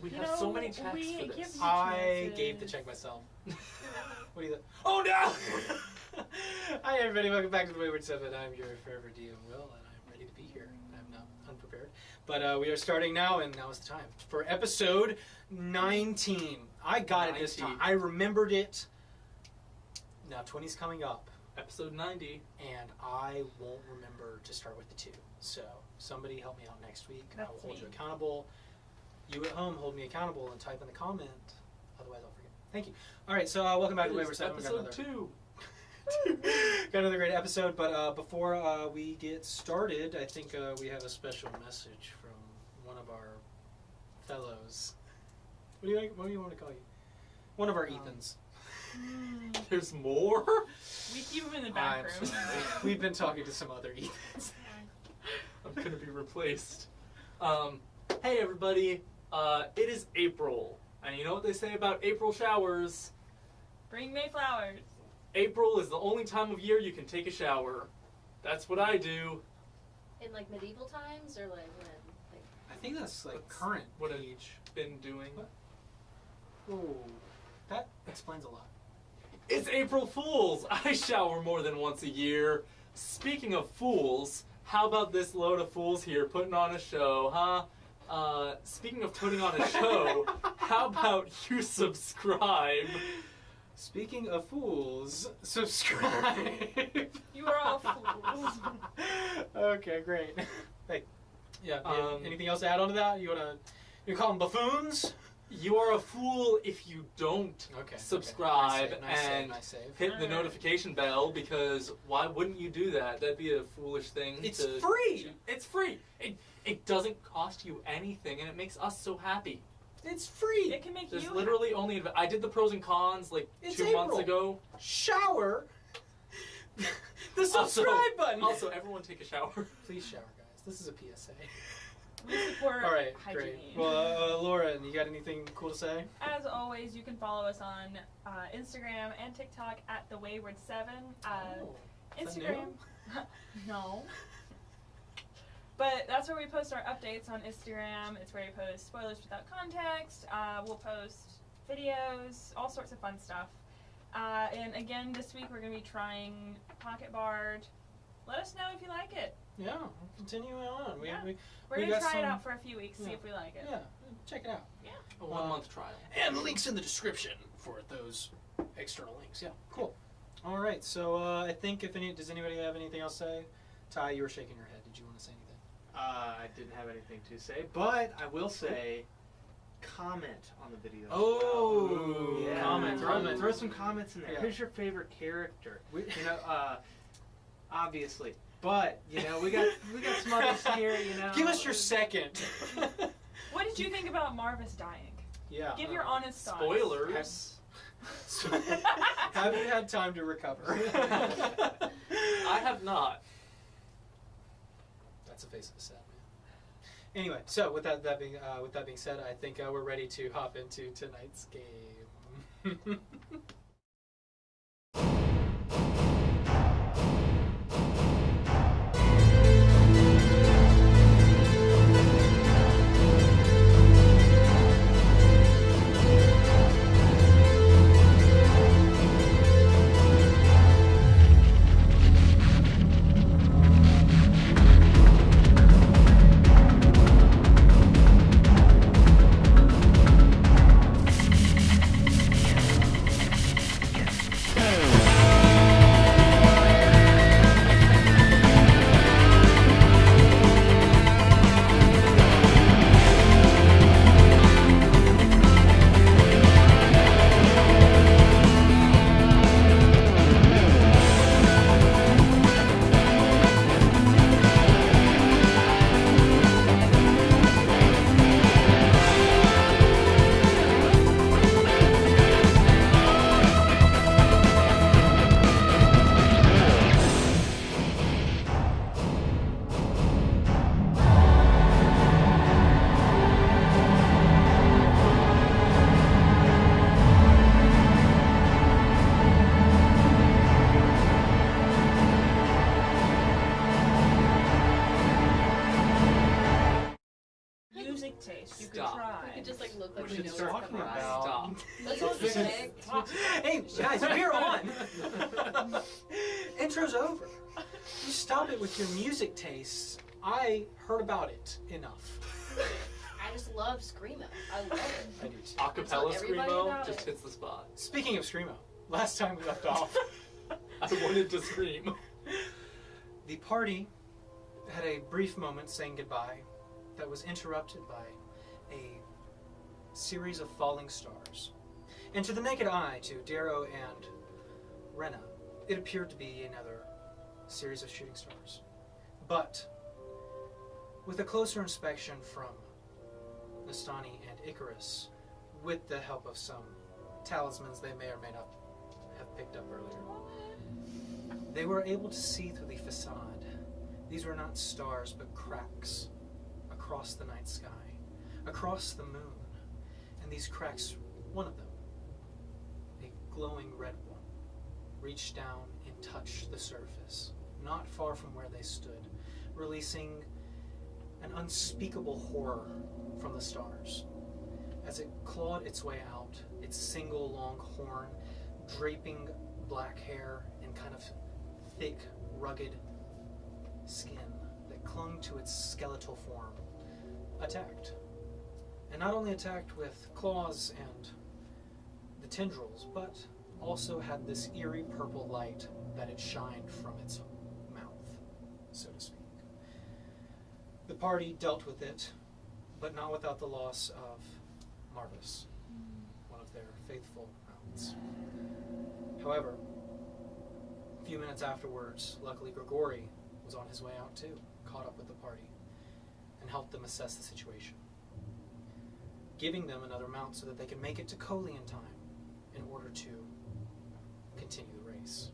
We have so many checks for this. I gave the check myself. What do you think? Oh no! Hi everybody, welcome back to the Wayward 7. I'm your forever DM Will, and I'm ready to be here. I'm not unprepared. But we are starting now, and now is the time for episode 19. I got it this time. I remembered it. Now 20's coming up. Episode 90. And I won't remember to start with the 2. So somebody help me out next week. I will hold you accountable. You at home hold me accountable and type in the comment. Otherwise I'll forget. Thank you. Alright, so welcome back to Wayward 7. Episode 2. Got another great episode, but before we get started, I think we have a special message from one of our fellows. What do you want to call you? One of our Ethans. There's more? We keep them in the back room. We've been talking to some other Ethans. I'm going to be replaced. Hey everybody, it is April. And you know what they say about April showers? Bring May flowers. April is the only time of year you can take a shower. That's what I do. In like medieval times or like when? Like... I think that's like current what age. I've been doing. What? Oh, that explains a lot. It's April Fools! I shower more than once a year. Speaking of fools, how about this load of fools here putting on a show, huh? Speaking of putting on a show, how about you subscribe? Speaking of fools, subscribe. You are all fools. Okay, great. Hey, yeah. Anything else to add on to that? You call them buffoons? You are a fool if you don't subscribe and hit the notification bell, because why wouldn't you do that? That'd be a foolish thing. It's free! It's free! It doesn't cost you anything, and it makes us so happy. It's free! It can make There's you literally only... I did the pros and cons like it's 2 months ago. Shower! The subscribe button! Also, everyone take a shower. Please shower, guys. This is a PSA. We support Alright, hygiene. great. Well, Laura, you got anything cool to say? As always, you can follow us on Instagram and TikTok at the Wayward 7. Instagram. No. But that's where we post our updates on Instagram. It's where we post spoilers without context. We'll post videos, all sorts of fun stuff. And again, this week we're going to be trying Pocket Bard. Let us know if you like it. Yeah, continue on. We're going to try it out for a few weeks, see if we like it. Yeah, check it out. Yeah. A 1-month trial. And links in the description for those external links. Yeah, cool. All right, so I think does anybody have anything else to say? Ty, you were shaking your head. Did you want to say anything? I didn't have anything to say, but I will say, comment on the video. Oh, yeah. Comment. Throw some comments in there. Yeah. Who's your favorite character? Obviously, but we got some others here. Give us your second. What did you think about Marvis dying? Yeah. Give your honest thoughts. Spoilers. Have you had time to recover? I have not. That's the face of a sad man. Anyway, so with that being said, I think we're ready to hop into tonight's game. you could Stop. try. We could just like look like We we should know start what's talking coming. about- Stop. Let's all This is- stick. Hey, guys, we're on. Intro's over. You stop it with your music tastes. I heard about it enough. I just love Screamo. I love it. I do too. Acapella Tell everybody screamo about just it. hits the spot. Speaking of Screamo, last time we left off, I wanted to scream. the party had a brief moment saying goodbye that was interrupted by a series of falling stars. And to the naked eye, to Darrow and Rena, it appeared to be another series of shooting stars. But with a closer inspection from Nastani and Icarus, with the help of some talismans they may or may not have picked up earlier, they were able to see through the facade. These were not stars, but cracks across the night sky, across the moon. And these cracks, one of them, a glowing red one, reached down and touched the surface, not far from where they stood, releasing an unspeakable horror from the stars. As it clawed its way out, its single long horn, draping black hair and kind of thick, rugged skin that clung to its skeletal form, attacked. And not only attacked with claws and the tendrils, but also had this eerie purple light that it shined from its mouth, so to speak. The party dealt with it, but not without the loss of Marvis, one of their faithful mounts. However, a few minutes afterwards, luckily Gregori was on his way out too, caught up with the party, and helped them assess the situation, giving them another mount so that they could make it to Coley in time in order to continue the race,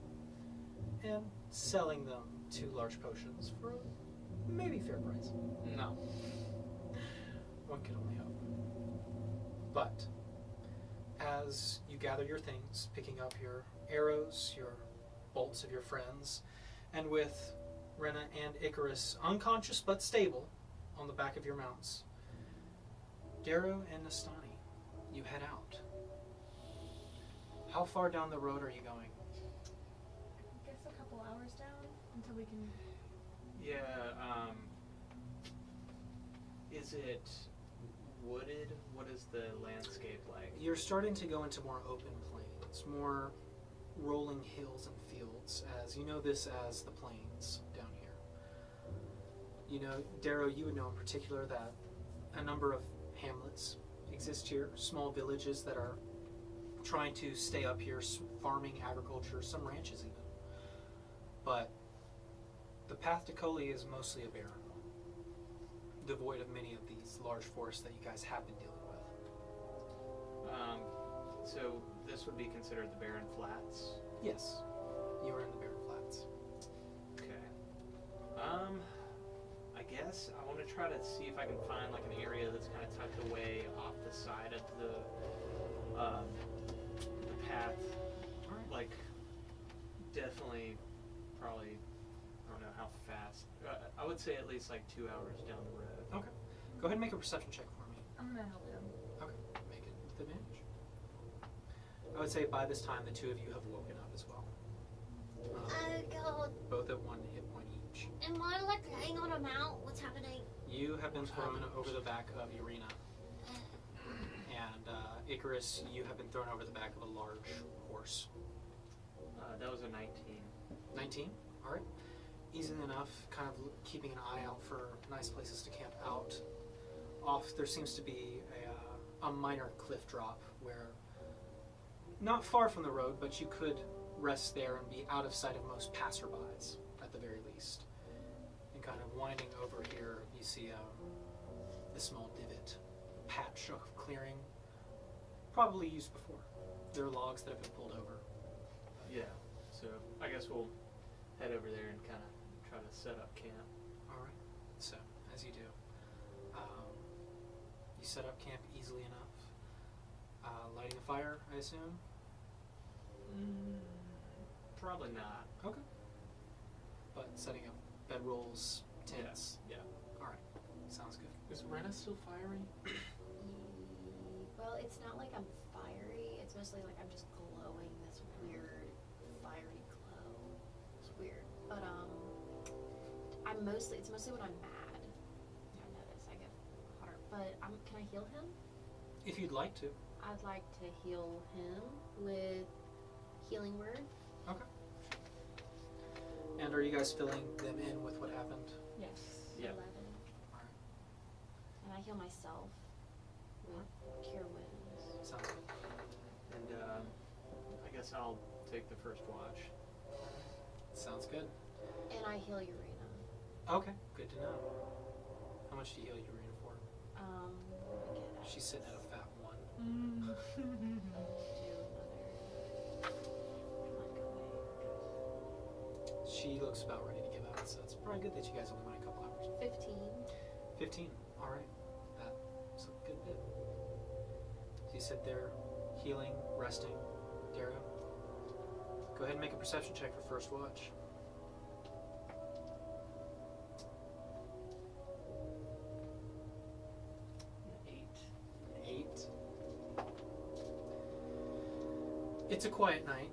and selling them 2 large potions for maybe fair price. No. One can only hope. But as you gather your things, picking up your arrows, your bolts of your friends, and with Rena and Icarus unconscious but stable on the back of your mounts, Darrow and Nastani, you head out. How far down the road are you going? I guess a couple hours down until we can. Yeah, is it wooded? What is the landscape like? You're starting to go into more open plains, more rolling hills and fields, as you know this as the plains down here. You know, Darrow, you would know in particular that a number of hamlets exist here, small villages that are trying to stay up here, farming, agriculture, some ranches even. But the path to Coley is mostly a barren one, devoid of many of these large forests that you guys have been dealing with. So this would be considered the Barren Flats. Yes, you are in the Barren Flats. Okay. I guess I want to try to see if I can find like an area that's kind of tucked away off the side of the path. All right. Like, definitely, probably, I don't know how fast. I would say at least like 2 hours down the road. Okay. Go ahead and make a perception check for me. I'm gonna help him. Okay. Make it with advantage. I would say by this time the 2 of you have woken up as well. Oh god, Both at 1 hit point each. am I like laying on a mount? What's happening? You have been thrown over the back of Irina. And Icarus, you have been thrown over the back of a large horse. That was a 19. 19? Alright. Easy enough, kind of keeping an eye out for nice places to camp out. Off, there seems to be a minor cliff drop where, not far from the road, but you could rest there and be out of sight of most passerbys, at the very least. And kind of winding over here, you see the small divot, patch of clearing, probably used before. There are logs that have been pulled over. Yeah. So I guess we'll head over there and kind of try to set up camp. Alright, so, as you do, you set up camp easily enough. Lighting a fire, I assume? Probably not. Okay. But setting up bedrolls, tents. Yeah. Alright, sounds good. Is Rena still firing? it's not like I'm fiery. It's mostly like I'm just glowing this weird fiery glow. It's weird, but it's mostly when I'm mad. I notice I get hotter. But can I heal him? If you'd like to. I'd like to heal him with healing word. Okay. And are you guys filling them in with what happened? Yes. Yeah. 11. Alright. And I heal myself with cure wounds. Sounds good. And I guess I'll take the first watch. Sounds good. And I heal Urena. Okay, good to know. How much do you heal Urena for? Let me get out. She's sitting at a fat 1. Mm. Do another. She looks about ready to give out, so it's probably good that you guys only went a couple hours. 15. 15. Alright. That's a good bit. So you sit there, healing, resting. Dario, go ahead and make a perception check for first watch. 8. It's a quiet night.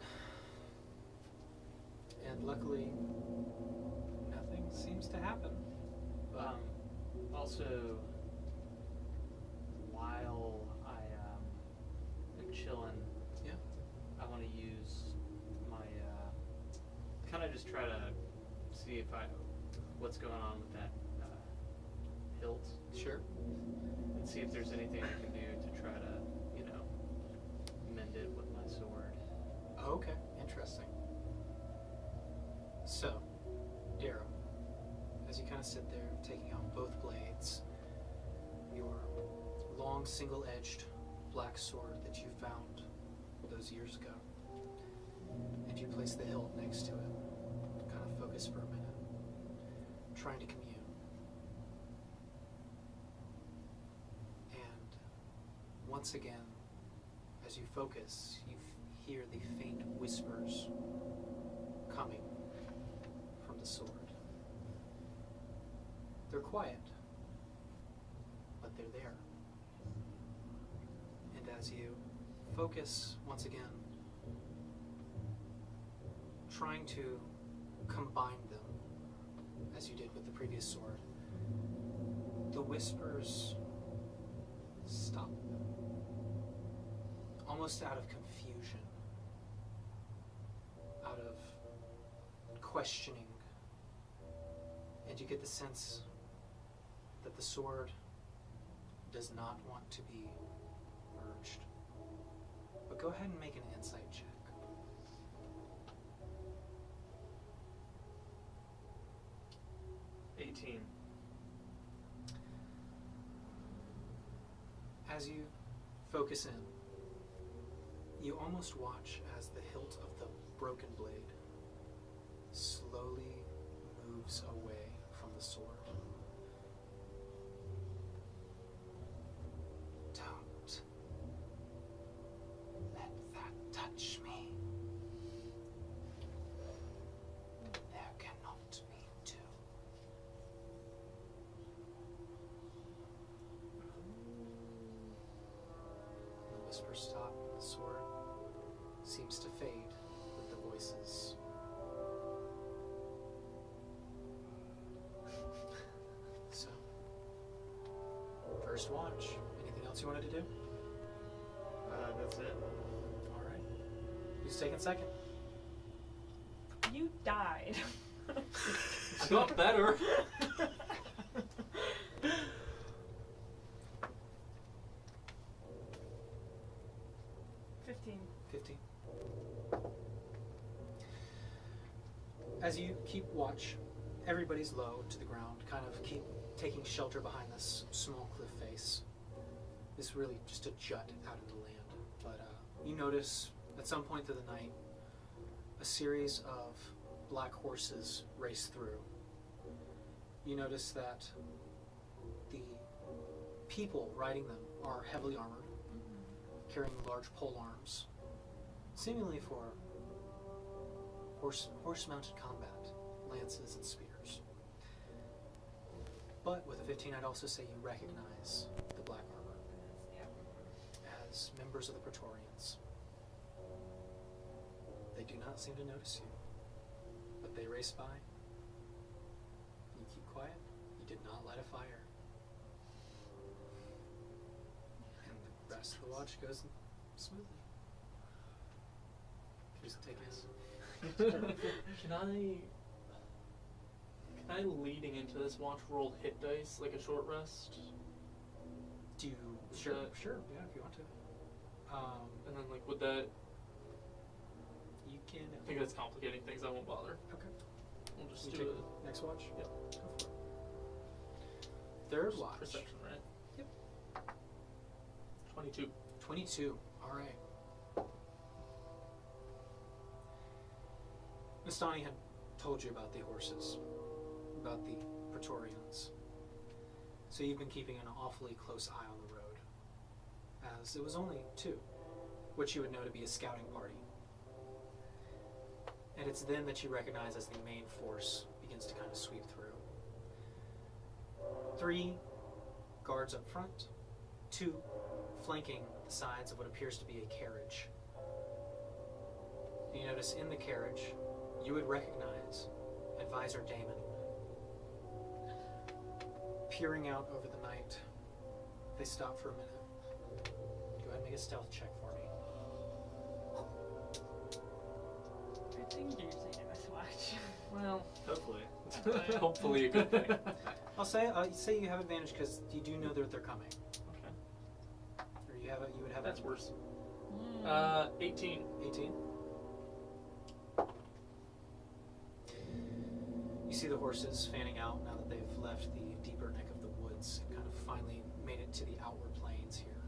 And luckily, nothing seems to happen. But Also, while I am chilling, Yeah. I want to use my kind of just try to see what's going on with that hilt, sure. and see if there's anything I can do to try to, mend it with my sword. Oh, okay, interesting. So, Darrow, as you kind of sit there, taking out both blades, your long, single-edged black sword that you found those years ago, and you place the hilt next to it, kind of focus for a minute, trying to commune. And once again, as you focus, you hear the faint whispers coming from the sword. They're quiet, but they're there. And as you focus once again, trying to combine them as you did with the previous sword, the whispers stop, almost out of confusion, out of questioning, and you get the sense that the sword does not want to be merged. But go ahead and make an insight check. As you focus in, you almost watch as the hilt of the broken blade slowly moves away from the sword. Don't let that touch me. There cannot be two. The whispers stop, and the sword seems to fade with the voices. So, first watch. Anything else you wanted to do? That's it. All right. Who's taking second? You died. I got better. 15. 15. As you keep watch, everybody's low to the ground, kind of keep taking shelter behind this small cliff face. This really just a jut out of the land. But you notice at some point through the night, a series of black horses race through. You notice that the people riding them are heavily armored, carrying large pole arms, seemingly for horse-mounted combat, lances and spears. But with a 15, I'd also say you recognize the black armor. As these members of the Praetorians. They do not seem to notice you, but they race by. You keep quiet. You did not light a fire. And the rest of the watch goes smoothly. Just take it. Can I leading into this watch roll hit dice like a short rest? Do you, Sure. sure, yeah, if you want to. And then like would that? You can. I think that's complicating things. I won't bother. Okay. We'll just You do take it. next watch. Yep. Go for it. Third watch. Perception, right? Yep. 22. 22. All right. Nastani had told you about the horses, about the Praetorians. So you've been keeping an awfully close eye on the road, as it was only 2, which you would know to be a scouting party. And it's then that you recognize as the main force begins to kind of sweep through. 3 guards up front, 2 flanking the sides of what appears to be a carriage. And you notice in the carriage, you would recognize Advisor Damon. Peering out over the night, they stop for a minute. Go ahead and make a stealth check for me. I think you're saying I must watch. Well, Hopefully. hopefully a good thing. I'll say you have advantage because you do know that they're coming. Okay. Or you would have That's worse. Mm. 18. 18. You see the horses fanning out now that they've left the deeper neck of the woods and kind of finally made it to the outward plains here.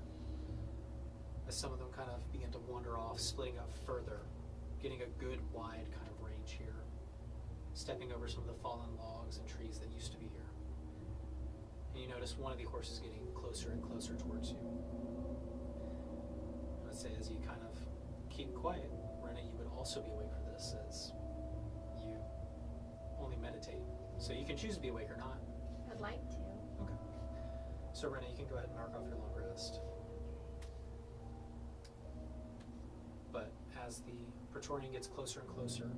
As some of them kind of begin to wander off, splitting up further, getting a good wide kind of range here, stepping over some of the fallen logs and trees that used to be here. And you notice one of the horses getting closer and closer towards you. I'd say as you kind of keep quiet, Rena, you would also be awake for this as you only meditate. So you can choose to be awake or not. I'd like to. Okay. So Rena, you can go ahead and mark off your long rest. But as the Praetorian gets closer and closer,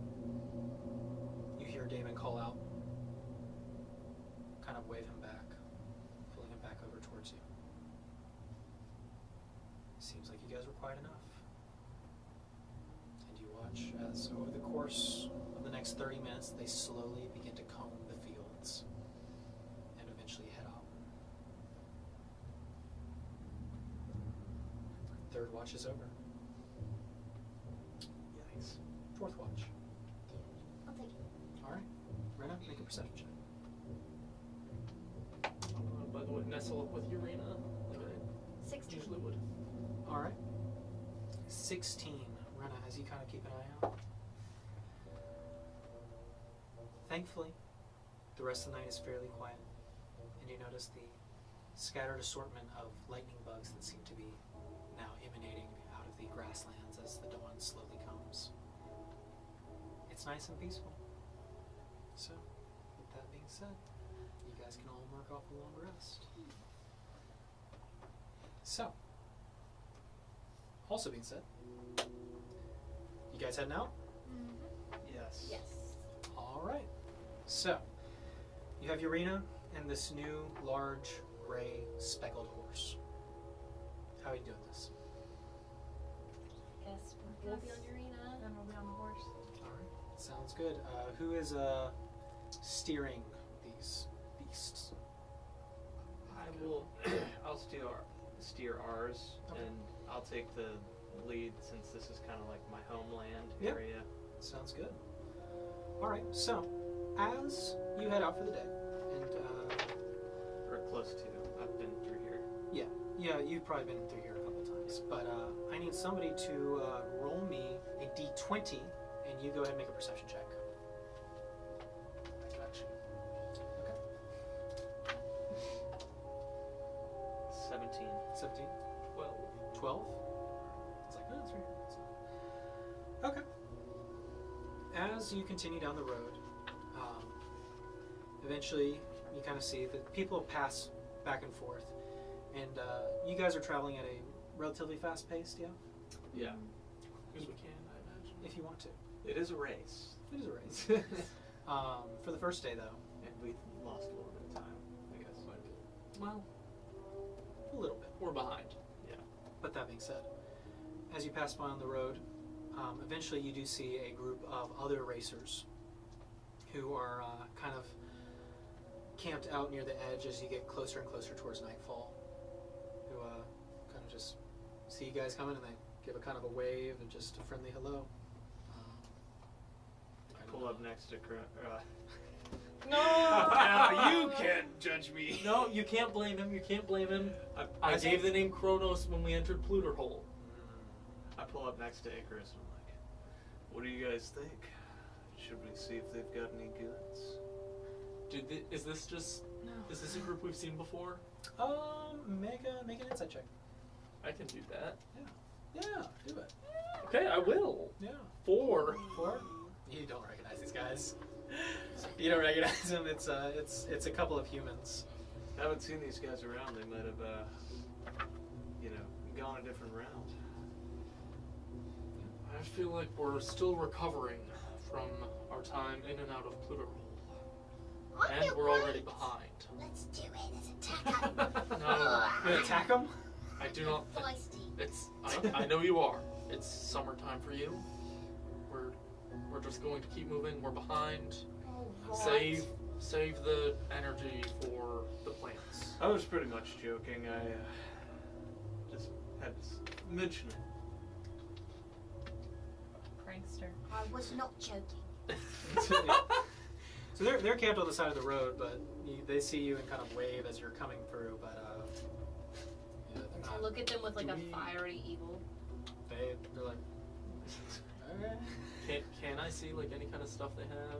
you hear Damon call out, kind of wave him back, pulling him back over towards you. Seems like you guys were quiet enough. And you watch as over the course of the next 30 minutes, they slowly begin to comb the fields and eventually head out. Third watch is over. Yikes. Fourth watch. I'll take it. All right. Rena, make a perception check. By the way, nestle up with Urena like I 16. usually would. All right. 16. Rena, as you kind of keep an eye out. Thankfully, the rest of the night is fairly quiet, and you notice the scattered assortment of lightning bugs that seem to be now emanating out of the grasslands as the dawn slowly comes. It's nice and peaceful. So, with that being said, you guys can all mark off a long rest. So, also being said, you guys heading out? Yes. Yes. All right. So, you have Urena and this new large gray speckled horse. How are you doing this? Guess we'll be on Urena. Then we'll be on the horse. All right. Sounds good. Who is steering these beasts? I will. I'll steer ours, Okay. and I'll take the lead since this is kind of like my homeland Yep. area. Sounds good. All right. So, as you head out for the day, and Or close to. I've been through here. yeah, you've probably been through here a couple times, but I need somebody to roll me a d20, and you go ahead and make a perception check. I got you. Okay. 17. 17. Well, 12? It's like, no, it's right here. Okay. As you continue down the road, eventually you kind of see that people pass back and forth, and you guys are traveling at a relatively fast paced, yeah, Yeah. Because we can, I imagine. if you want to. It is a race. It is a race. For the first day, though, And we lost a little bit of time, I guess. Well, a little bit. we're behind. But that being said, as you pass by on the road, eventually you do see a group of other racers who are kind of camped out near the edge as you get closer and closer towards nightfall. Who kind of just see you guys coming and they give a kind of a wave and just a friendly hello. I pull up next to No! Now you can't judge me. No, you can't blame him. You can't blame him. I gave the name Kronos when we entered Pluter Hole. I pull up next to Icarus and I'm like, what do you guys think? Should we see if they've got any goods? Dude, is this a group we've seen before? Make an insight check. I can do that. Yeah, do it. Okay, I will. Yeah. 4. 4? You don't recognize these guys. You don't recognize them. It's a couple of humans. I haven't seen these guys around. They might have, gone a different route. I feel like we're still recovering from our time in and out of Pluter Hole. And we're already behind. Let's do it. Let's attack him. No. You gonna attack them? I do not. Feisty. I know you are. It's summertime for you. We're just going to keep moving. We're behind. Alright. Save the energy for the plants. I was pretty much joking. I just had to mention it. Prankster. I was not joking. So they're camped on the side of the road, but they see you and kind of wave as you're coming through. But they're I not. look at them with like Do a we- fiery evil. They're like, okay. Can I see like any kind of stuff they have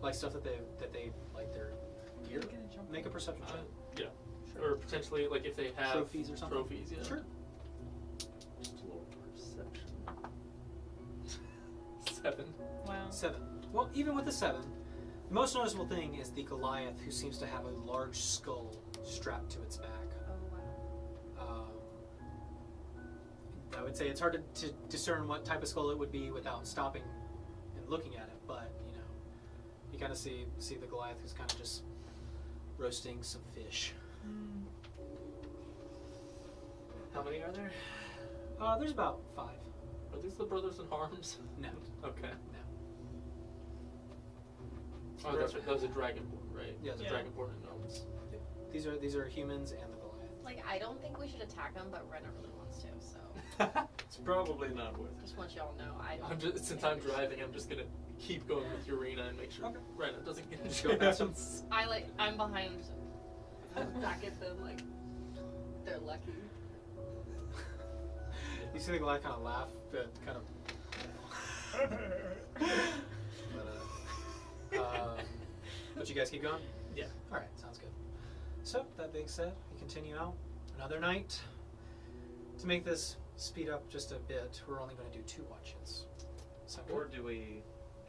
Like stuff that they like their gear. Make a perception check. yeah, or potentially like if they have Trophies or something? Trophies, yeah. Sure. Just a little perception. 7. Wow. 7. Well, even with the 7, the most noticeable thing is the Goliath, who seems to have a large skull strapped to its back. Oh wow. I would say it's hard to discern what type of skull it would be without stopping and looking at it, but you kind of see the Goliath who's kind of just roasting some fish. How many are there? There's about 5. Are these the brothers in arms? No. Okay. No. Oh, that's right. That was a dragonborn, right? Yeah, the yeah. dragonborn and gnomes. These are humans and the Goliath. Like I don't think we should attack them, but Rena really wants to. So It's probably not worth it. just want y'all to know I don't. Since I'm driving, I'm just gonna keep going with Urena and make sure Okay. Rena doesn't get Just go past them. I'm behind. I'm back at them like they're lucky. You see the Goliath kind of laugh, but kind of. But you guys keep going? Yeah. Alright, sounds good. So, that being said, we continue out. Another night. To make this speed up just a bit, we're only going to do 2 watches. Sound Or good? do we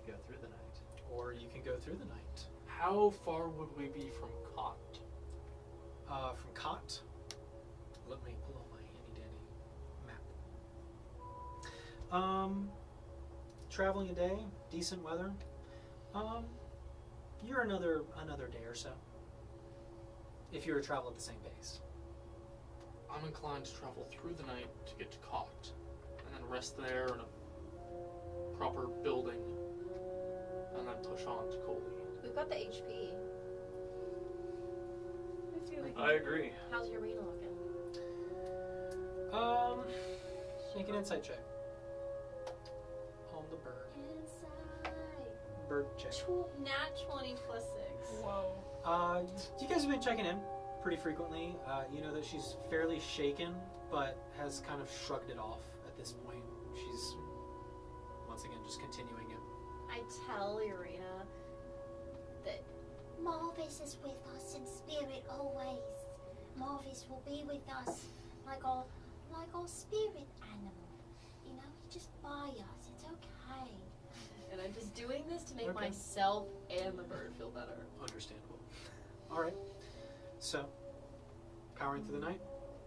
go through the night? Or you can go through the night. How far would we be from Cot? From Cot, let me pull up my handy dandy map. Traveling a day, decent weather. You're another day or so. If you were to travel at the same pace. I'm inclined to travel through the night to get to Cot, and then rest there in a proper building, and then push on to Coley. We've got the HP. I feel like I agree. How's your Rena looking? Make an insight check. On the bird. Inside. Bird check. Nat 20 plus 6. Whoa. You guys have been checking in pretty frequently. You know that she's fairly shaken, but has kind of shrugged it off at this point. She's, once again, just continuing it. I tell Urena that Marvis is with us in spirit always. Marvis will be with us like our spirit animal. You know, he's just by us. It's okay. and I'm just doing this to make Okay. myself and the bird feel better. Understandable. Alright. So, powering through the night?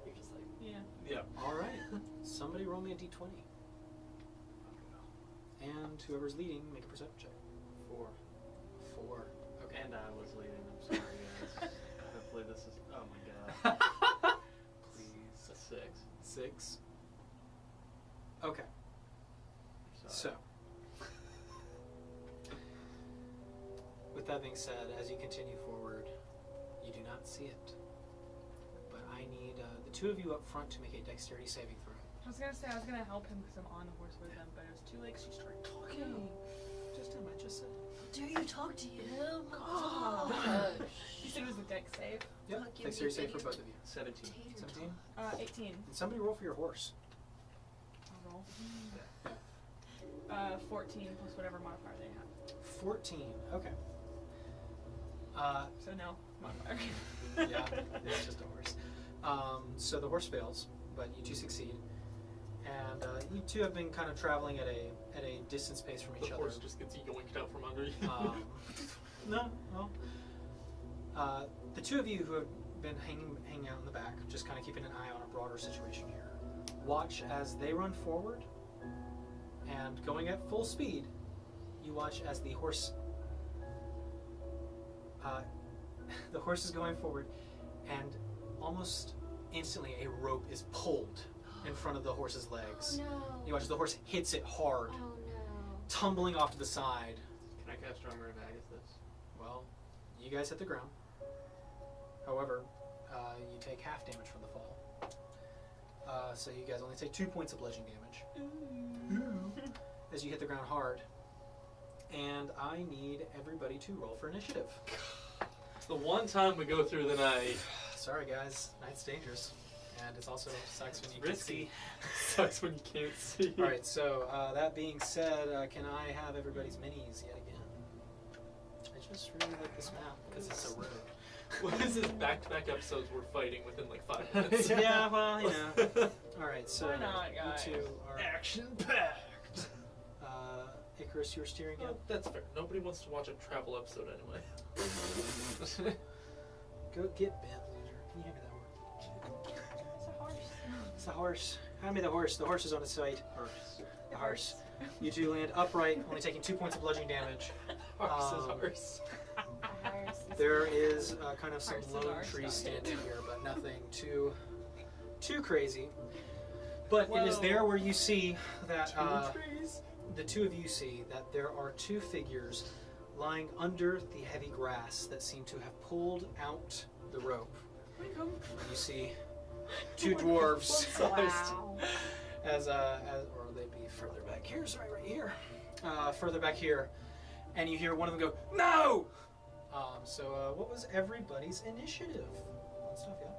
You're just like, Yeah. Yeah. All right. Somebody roll me a d20. And whoever's leading, make a perception check. 4. 4. Okay. And I was leading. I'm sorry, guys. Hopefully this is. Oh my god. Please. A 6. 6. Okay. Sorry. So, with that being said, as you continue forward, you do not see it. But I need the two of you up front to make a dexterity saving throw. I was gonna say I was gonna help him because I'm on the horse with him, but it was too late 'cause she started talking. Just him, I just said. Do you talk to him? You said it was a dex save. Yep, Fuck you, dexterity save for idiot. both of you. 17. 17? 18. And somebody roll for your horse. I'll roll. Yeah. 14 plus whatever modifier they have. 14, okay. So no modifier. Yeah, it's just a horse. So the horse fails, but you two succeed. And you two have been kind of traveling at a distance pace from each The other. horse just gets yoinked out from under you. No, well. The two of you who have been hanging out in the back, just kind of keeping an eye on a broader situation here, watch as they run forward, and going at full speed, you watch as the horse is going forward, and almost instantly a rope is pulled in front of the horse's legs. Oh no. You watch as the horse hits it hard, Oh no. tumbling off to the side. Can I cast Armor of Agathis? Well, you guys hit the ground. However, you take half damage from the fall. So you guys only take 2 points of bludgeoning damage. As you hit the ground hard. And I need everybody to roll for initiative. The one time we go through the night. Sorry guys, night's dangerous. And it also sucks when you can't Risky. see. Sucks when you can't see. Alright, so that being said, can I have everybody's minis yet again? I just really like this map because it's a road. What is this back-to-back episodes we're fighting within like 5 minutes? Yeah, well, you know. Alright, so Why not, guys? you two are... Action-packed. Icarus, you're steering again? Oh, that's fair. Nobody wants to watch a travel episode anyway. Go get Ben, loser. Can you hand me that word? It's a horse. It's a horse. Hand me the horse. The horse is on its side. Horse. The horse. You two land upright, only taking 2 points of bludgeoning damage. Horse is Um, horse. There is kind of some Horse is lone ours, trees not standing here, but nothing too crazy. But it is Whoa. there where you see that Trees. the two of you see that there are two figures lying under the heavy grass that seem to have pulled out the rope. You see two dwarves Wow. or they'd be further back here, sorry, right here. Further back here. And you hear one of them go, "No!" So what was everybody's initiative? That stuff, yeah?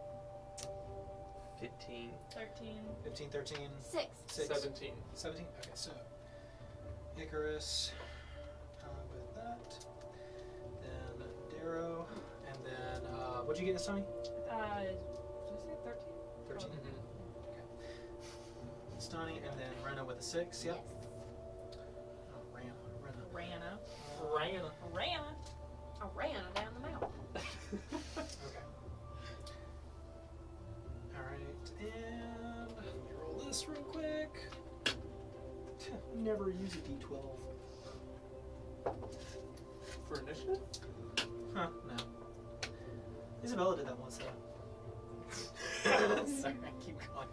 15. 13. 15, 13, 6. 6, 17. 17? Okay, so Icarus with that. Then Darrow. And then, what'd you get this time? Did I say 13? 13. Mhm. Okay. Stani, and then Rena with a 6, yep. Oh, Rena. Rana. Rana. Rana. I ran down the mountain. Okay. Alright, and let me roll this real quick. Never use a d12. For initiative? Huh, no. Isabella did that once though. Sorry, I keep going.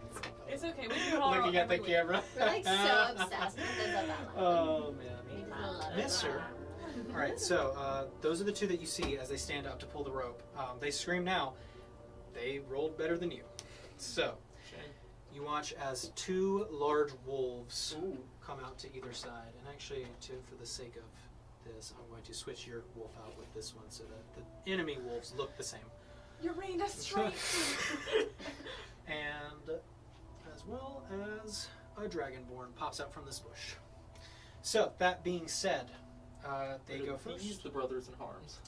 It's okay. We can call Looking at the every week. camera. We're like so obsessed with Isabella. Oh man. We love Miss her. Alright, so those are the two that you see as they stand up to pull the rope. They scream now. They rolled better than you. So, Shame. you watch as two large wolves Ooh. come out to either side. And actually, for the sake of this, I'm going to switch your wolf out with this one so that the enemy wolves look the same. Urena strength. And as well as a dragonborn pops out from this bush. So, that being said, they go first. He's the brothers in harms.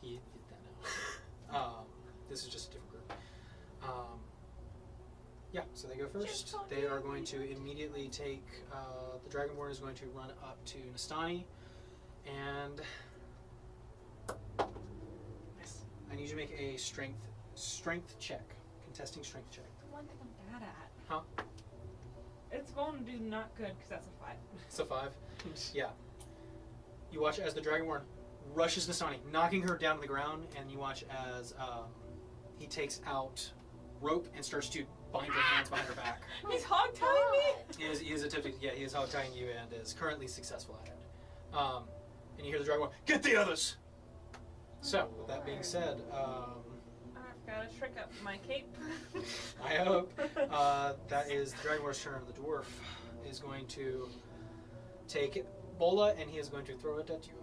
He did that now. This is just a different group. Yeah, so they go first. They are going to immediately take, the Dragonborn is going to run up to Nastani, and I need you to make a strength check, contesting strength check. The one thing I'm bad at? Huh? It's going to do not good because that's a 5. It's a 5. Yeah. You watch as the Dragonborn rushes Nastani, knocking her down to the ground, and you watch as he takes out rope and starts to bind her hands behind her back. He's hog tying me. He is attempting. Yeah, he is hog tying you and is currently successful at it. And you hear the Dragonborn, "Get the others!" So, with that being said, I've got a trick up my cape. I hope that is the Dragonborn's turn. The dwarf is going to take Bola and he is going to throw it at you.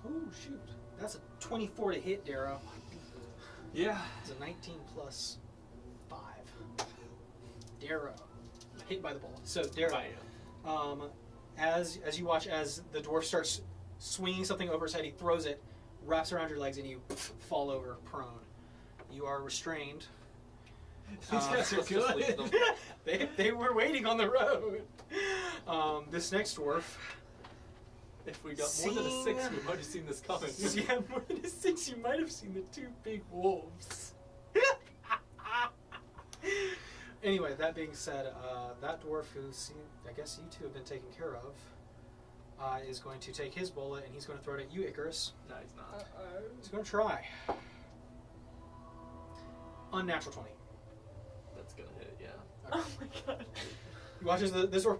Oh shoot! That's a 24 to hit, Darrow. Yeah. It's a 19 plus 5. Darrow hit by the Bola. So Darrow, as you watch as the dwarf starts swinging something over his head, he throws it, wraps around your legs, and you fall over prone. You are restrained. These guys are good. They were waiting on the road. This next dwarf. If we got more than a 6, we might have seen this coming. Yeah, more than a 6, you might have seen the 2 big wolves. Anyway, that being said, that dwarf who I guess you two have been taken care of, is going to take his bola and he's going to throw it at you, Icarus. No, he's not. He's going to try. Unnatural 20. That's gonna hit, yeah. Okay. Oh my god. You watch as this dwarf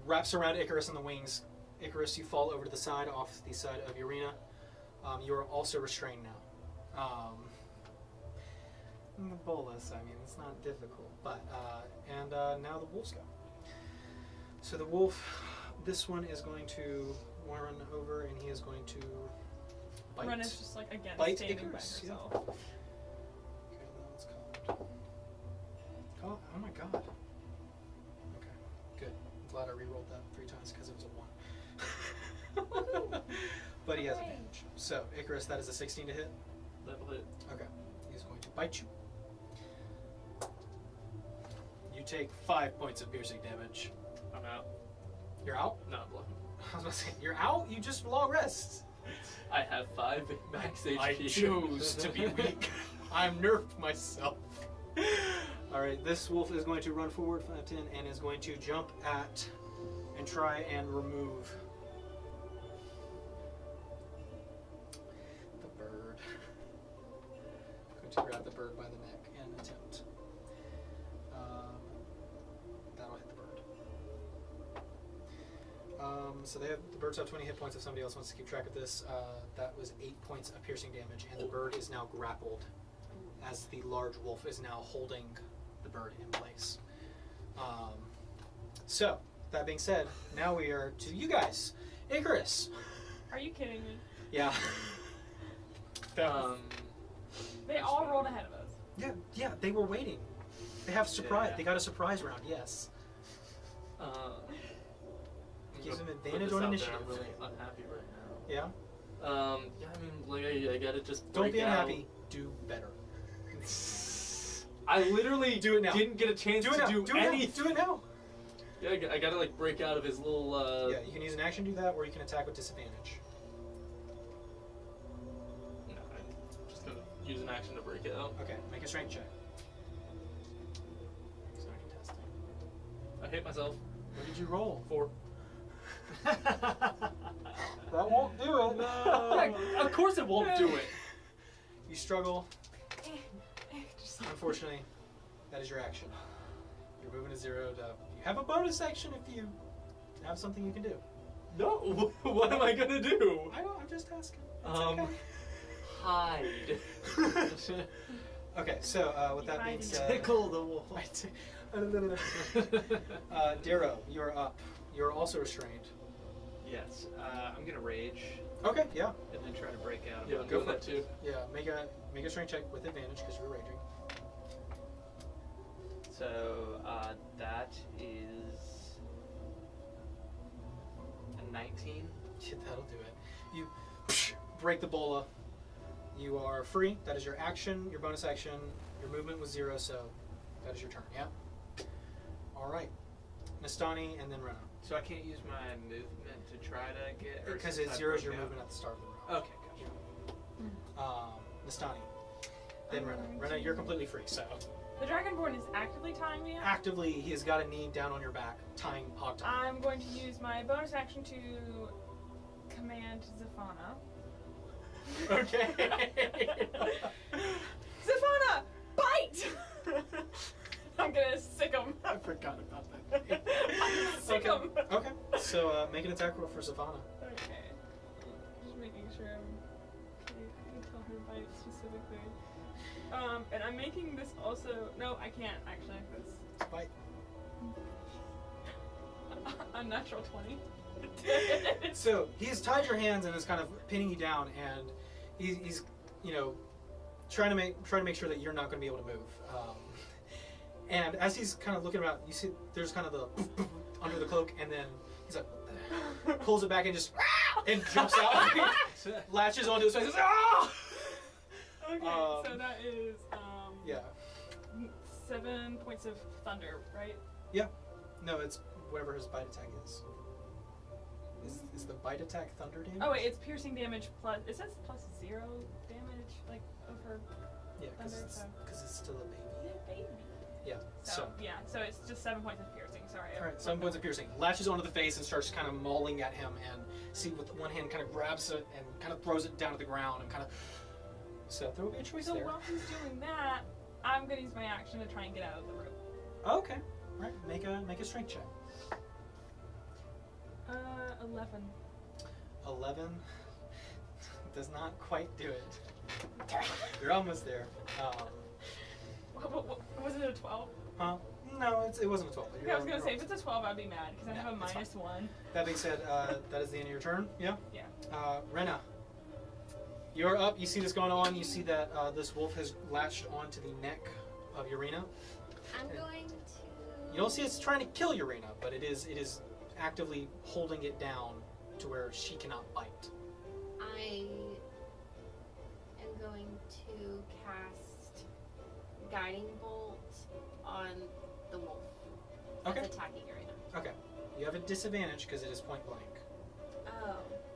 wraps around Icarus on the wings. Icarus, you fall over to the side, off the side of Urena. You are also restrained now. The bolus, I mean, it's not difficult. But, and now the wolves go. So the wolf, this one is going to run over and he is going to bite. Run is just like, again, Bite standing Icarus, by yeah. herself. Okay, that's called. Oh my god. Okay, good. I'm glad I re-rolled that 3 times because it was a 1. But he has advantage. So, Icarus, that is a 16 to hit. That'll hit. Okay. He's going to bite you. You take 5 points of piercing damage. I'm out. You're out? No, I'm blocking. I was about to say, you're out? You just long rest. I have 5 max HP. I choose to be weak. I'm nerfed myself. Alright, this wolf is going to run forward 5, 10 and is going to jump at and try and remove the bird. I'm going to grab the bird by the neck and attempt. That'll hit the bird. So the birds have 20 hit points if somebody else wants to keep track of this. That was 8 points of piercing damage, and the bird is now grappled as the large wolf is now holding the bird in place. So, that being said, now we are to you guys. Icarus! Are you kidding me? Yeah. They all rolled ahead of us. Yeah, they were waiting. They have surprise. Yeah. They got a surprise round, yes. Gives them advantage on initiative. I'm really unhappy right now. Yeah? Yeah, I mean, like, I gotta just Don't break be out. unhappy. Do better. I literally Do it now. didn't get a chance Do it to now. do Do it now. anything. Do it now. Yeah, I gotta, like, break out of his little, Yeah, you can use an action to do that, or you can attack with disadvantage. No, I'm just gonna use an action to break it out. Okay, make a strength check. It's not contesting. I hate myself. What did you roll? 4. That won't do it. Yeah, of course it won't do it. You struggle. Just Unfortunately, that is your action. Your movement is 0 to... You have a bonus action if you have something you can do. No, what am I gonna do? I don't, I'm just asking. It's okay. Hide. Okay, so with that being Hiding. said... Tickle the wolf. Darrow, you're up. You're also restrained. Yes. I'm gonna rage Okay, yeah. and then try to break out of Yeah, it. Go go for for it. that too. Yeah, make a strength check with advantage because you're raging. So that is a 19. Yeah, that'll do it. You break the bola. You are free. That is your action, your bonus action. Your movement was 0, so that is your turn, yeah? Alright. Nastani and then Rena. So I can't use my movement to try to get. or Because since it I zeroes broke your out? movement at the start of the round. Okay, gotcha. Nastani. then Rena. Rena, you're completely free. So The Dragonborn is actively tying me up. actively, he has got a knee down on your back, tying Hog. I'm going to use my bonus action to command Zaphana. Okay. Zaphana, bite! I'm gonna sick him. I forgot about that. Sick Okay. him. Okay. So make an attack roll for Savannah. Okay. Just making sure I'm okay. I can tell her bite specifically. And I'm making this also. No, I can't actually. That's Bite. unnatural 20. So he's tied your hands and is kind of pinning you down, and he's trying to make sure that you're not going to be able to move. And as he's kind of looking around, you see there's kind of the under the cloak, and then he's like pulls it back and just and jumps out, latches onto his face. And says, "Ah!" Okay, so that is Yeah. 7 points of thunder, right? No, it's whatever his bite attack is. Is the bite attack thunder damage? Oh wait, it's piercing damage plus. It says plus 0 damage, like of her Yeah, thunder. because it's still a baby. Baby. Yeah. So yeah, so it's just 7 points of piercing. Sorry. All right, 7 points of piercing. Latches onto the face and starts kind of mauling at him, and see with one hand kind of grabs it and kind of throws it down to the ground and kind of. So there will be a choice So there. while he's doing that, I'm gonna use my action to try and get out of the rope. Okay. All right. Make a strength check. 11. 11 does not quite do it. You're almost there. What, was it a 12? Huh? No, it wasn't a 12. But Okay, I was gonna you're say if it's a 12, I'd be mad because I Yeah, have a it's minus 1. That being said, that is the end of your turn. Yeah. Yeah. Rena, you're up. You see this going on. You see that this wolf has latched onto the neck of Urena. I'm going to. You don't see it's trying to kill Urena, but it is actively holding it down to where she cannot bite. I am going to cast Guiding Bolt on the wolf Okay. that's attacking Urena. Okay. You have a disadvantage because it is point blank. Oh.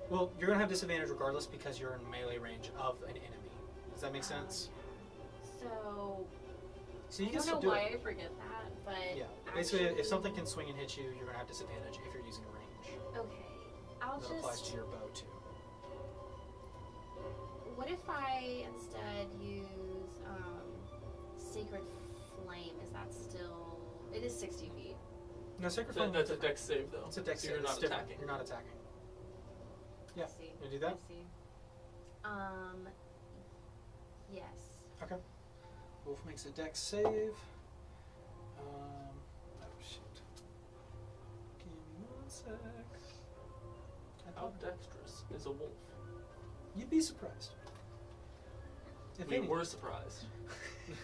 Well, you're gonna have disadvantage regardless because you're in melee range of an enemy. Does that make sense? So. So you I can don't still know do why it. I forget that, but. Yeah. Basically, actually- if something can swing and hit you, you're gonna have disadvantage if you're using a range. Okay. I'll That applies just. to your bow too. What if I instead use Sacred Flame? Is that still? It is 60 feet. No, sacred flame. That's a dex save though. It's a dex So save. you're It's not different. attacking. You're not attacking. Yeah. I see. You do that? I see. Yes. Okay. Wolf makes a dex save. Oh shoot. Give me 1 sec. How dexterous is a wolf? You'd be surprised. If We any. were surprised.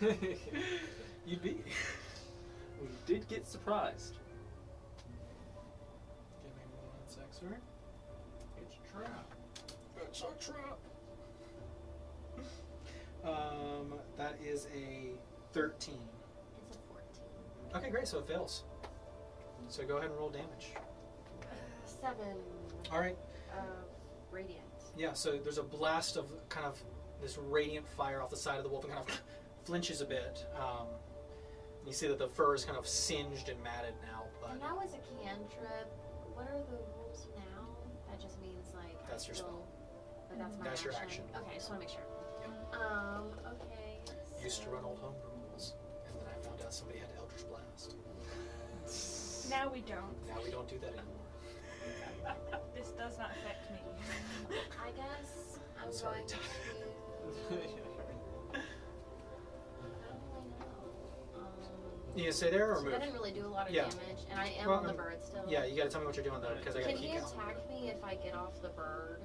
You'd be. We did get surprised. Give me 1 sec, sir. It's a trap. It's a trap. That is a 13. It's a 14. Okay, great. So it fails. So go ahead and roll damage. 7. All right. Radiant. Yeah. So there's a blast of kind of this radiant fire off the side of the wolf, and kind of flinches a bit. You see that the fur is kind of singed and matted now, but And that was a cantrip. What are the rules now? That just means like. That's your spell. But that's my That's action. your action. Okay, I just want to make sure. Okay. Used to run old homebrew rules, and then I found out somebody had Eldritch Blast. Now we don't. Now we don't do that anymore. This does not affect me. I guess I'm Sorry, going to. Ty. How do I know? You gonna stay there or So move? that didn't really do a lot of Yeah. damage, and I am Well, on the bird still. Yeah, you gotta tell me what you're doing though, because I gotta Can keep he counting. attack me if I get off the bird?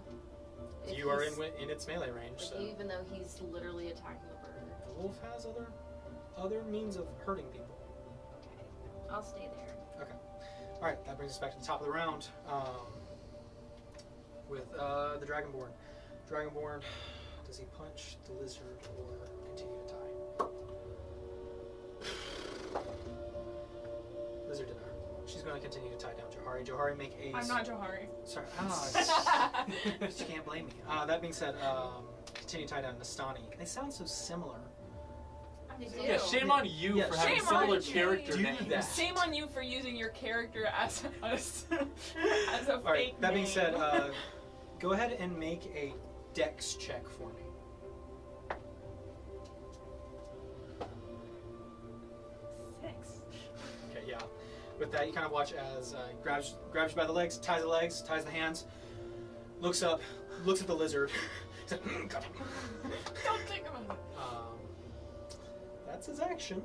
If You are he's- in its melee range, like, so even though he's literally attacking the bird. the wolf has other means of hurting people. Okay, I'll stay there. Okay. All right, that brings us back to the top of the round with the Dragonborn. Dragonborn, does he punch the lizard or continue to tie? Lizard didn't hurt. She's going to continue to tie down Johari. Johari, make a. I'm not Johari. Sorry. You can't blame me. That being said, continue to tie down Nastani. They sound so similar. I do. Yeah, shame on you Yeah, for having shame on similar you. character Do names. that. Shame on you for using your character as a fake All right. That being name. said, go ahead and make a dex check for me. 6. Okay, yeah. With that, you kind of watch as he grabs you by the legs, ties the hands, looks up, looks at the lizard. He's like, got him. Don't think about it. That's his action.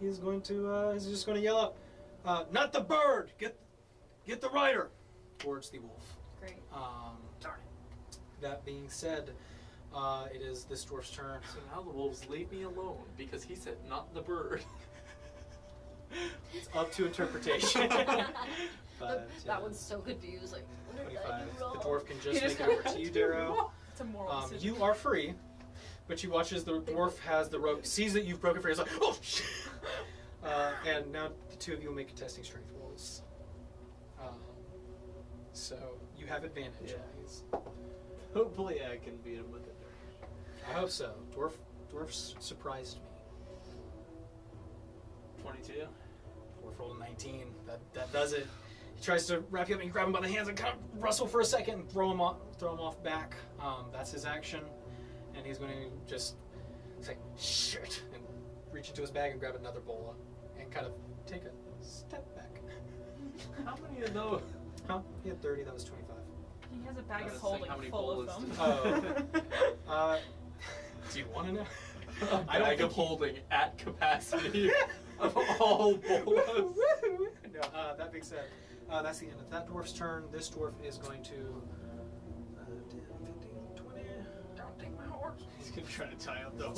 He's going to. He's just going to yell up, "Not the bird! Get the rider!" Towards the wolf. Great. Darn it. That being said, it is this dwarf's turn. So now the wolves leave me alone because he said not the bird. It's up to interpretation. But, that one's so confused. Like, what did I 25. do wrong? The dwarf can He just just make it over to you, Darrow. It's a moral decision. You are free, but you watch as the dwarf has the rope, sees that you've broken free. He's like, oh shit! And now the two of you will make contesting strength rolls. So you have advantage. Yeah. He's- Hopefully I can beat him with it. I hope so. Dwarf's surprised me. 22. Dwarf rolled a 19. That does it. He tries to wrap you up and you grab him by the hands and kind of wrestle for a second and throw him off back. That's his action, and he's going to just say shit and reach into his bag and grab another bola and kind of take a step back. How many of those? Huh? He had 30. That was 25. He has a bag I of was saying, holding how many full of bolas them. do- Do you want to know? I don't think holding at capacity of all bolas. No, that being said, that's the end of that dwarf's turn. This dwarf is going to 10, 15, 20. Don't take my horse. He's gonna try to tie up the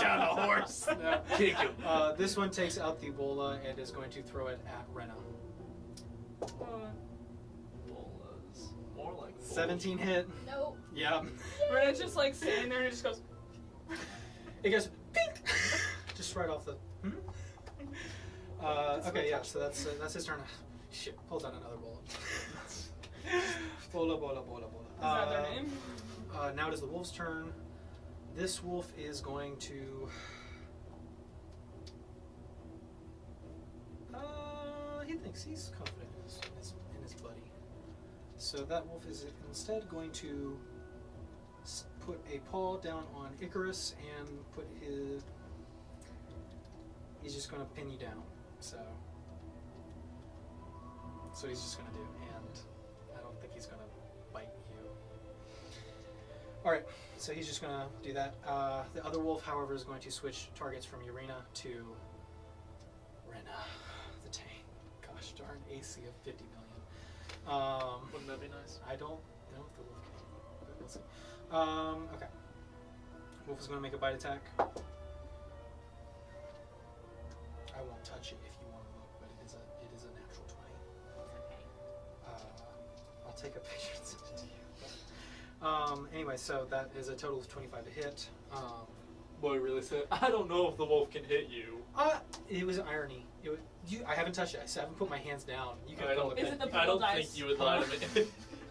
Down the horse. No. Kick him. This one takes out the bola and is going to throw it at Rena. Bolas. More like bolas. 17 hit. Nope. Yeah. Rena's just like standing there and it just goes. It goes pink. Just right off the. Okay, yeah. So that's his turn. Shit. Pulls out another bola. Bola. Is that their name? Now it is the wolf's turn. This wolf is going to. He thinks he's confident in his buddy. So that wolf is instead going to put a paw down on Icarus and put his. He's just going to pin you down. So he's just going to do, and I don't think he's going to bite you. All right, so he's just going to do that. The other wolf, however, is going to switch targets from Urena to Rena, the tank. Gosh darn, AC of 50 million. Wouldn't that be nice? I don't know if the wolf can, but we'll see. Okay. Wolf is going to make a bite attack. I won't touch it if you want to look, but it is a natural 20. I'll take a picture and send it to you. But, anyway, so that is a total of 25 to hit. Boy really said, I don't know if the wolf can hit you. It was irony. I haven't touched it. I haven't put my hands down. You can I don't, look Is at it the I purple don't dice? think you would lie to me.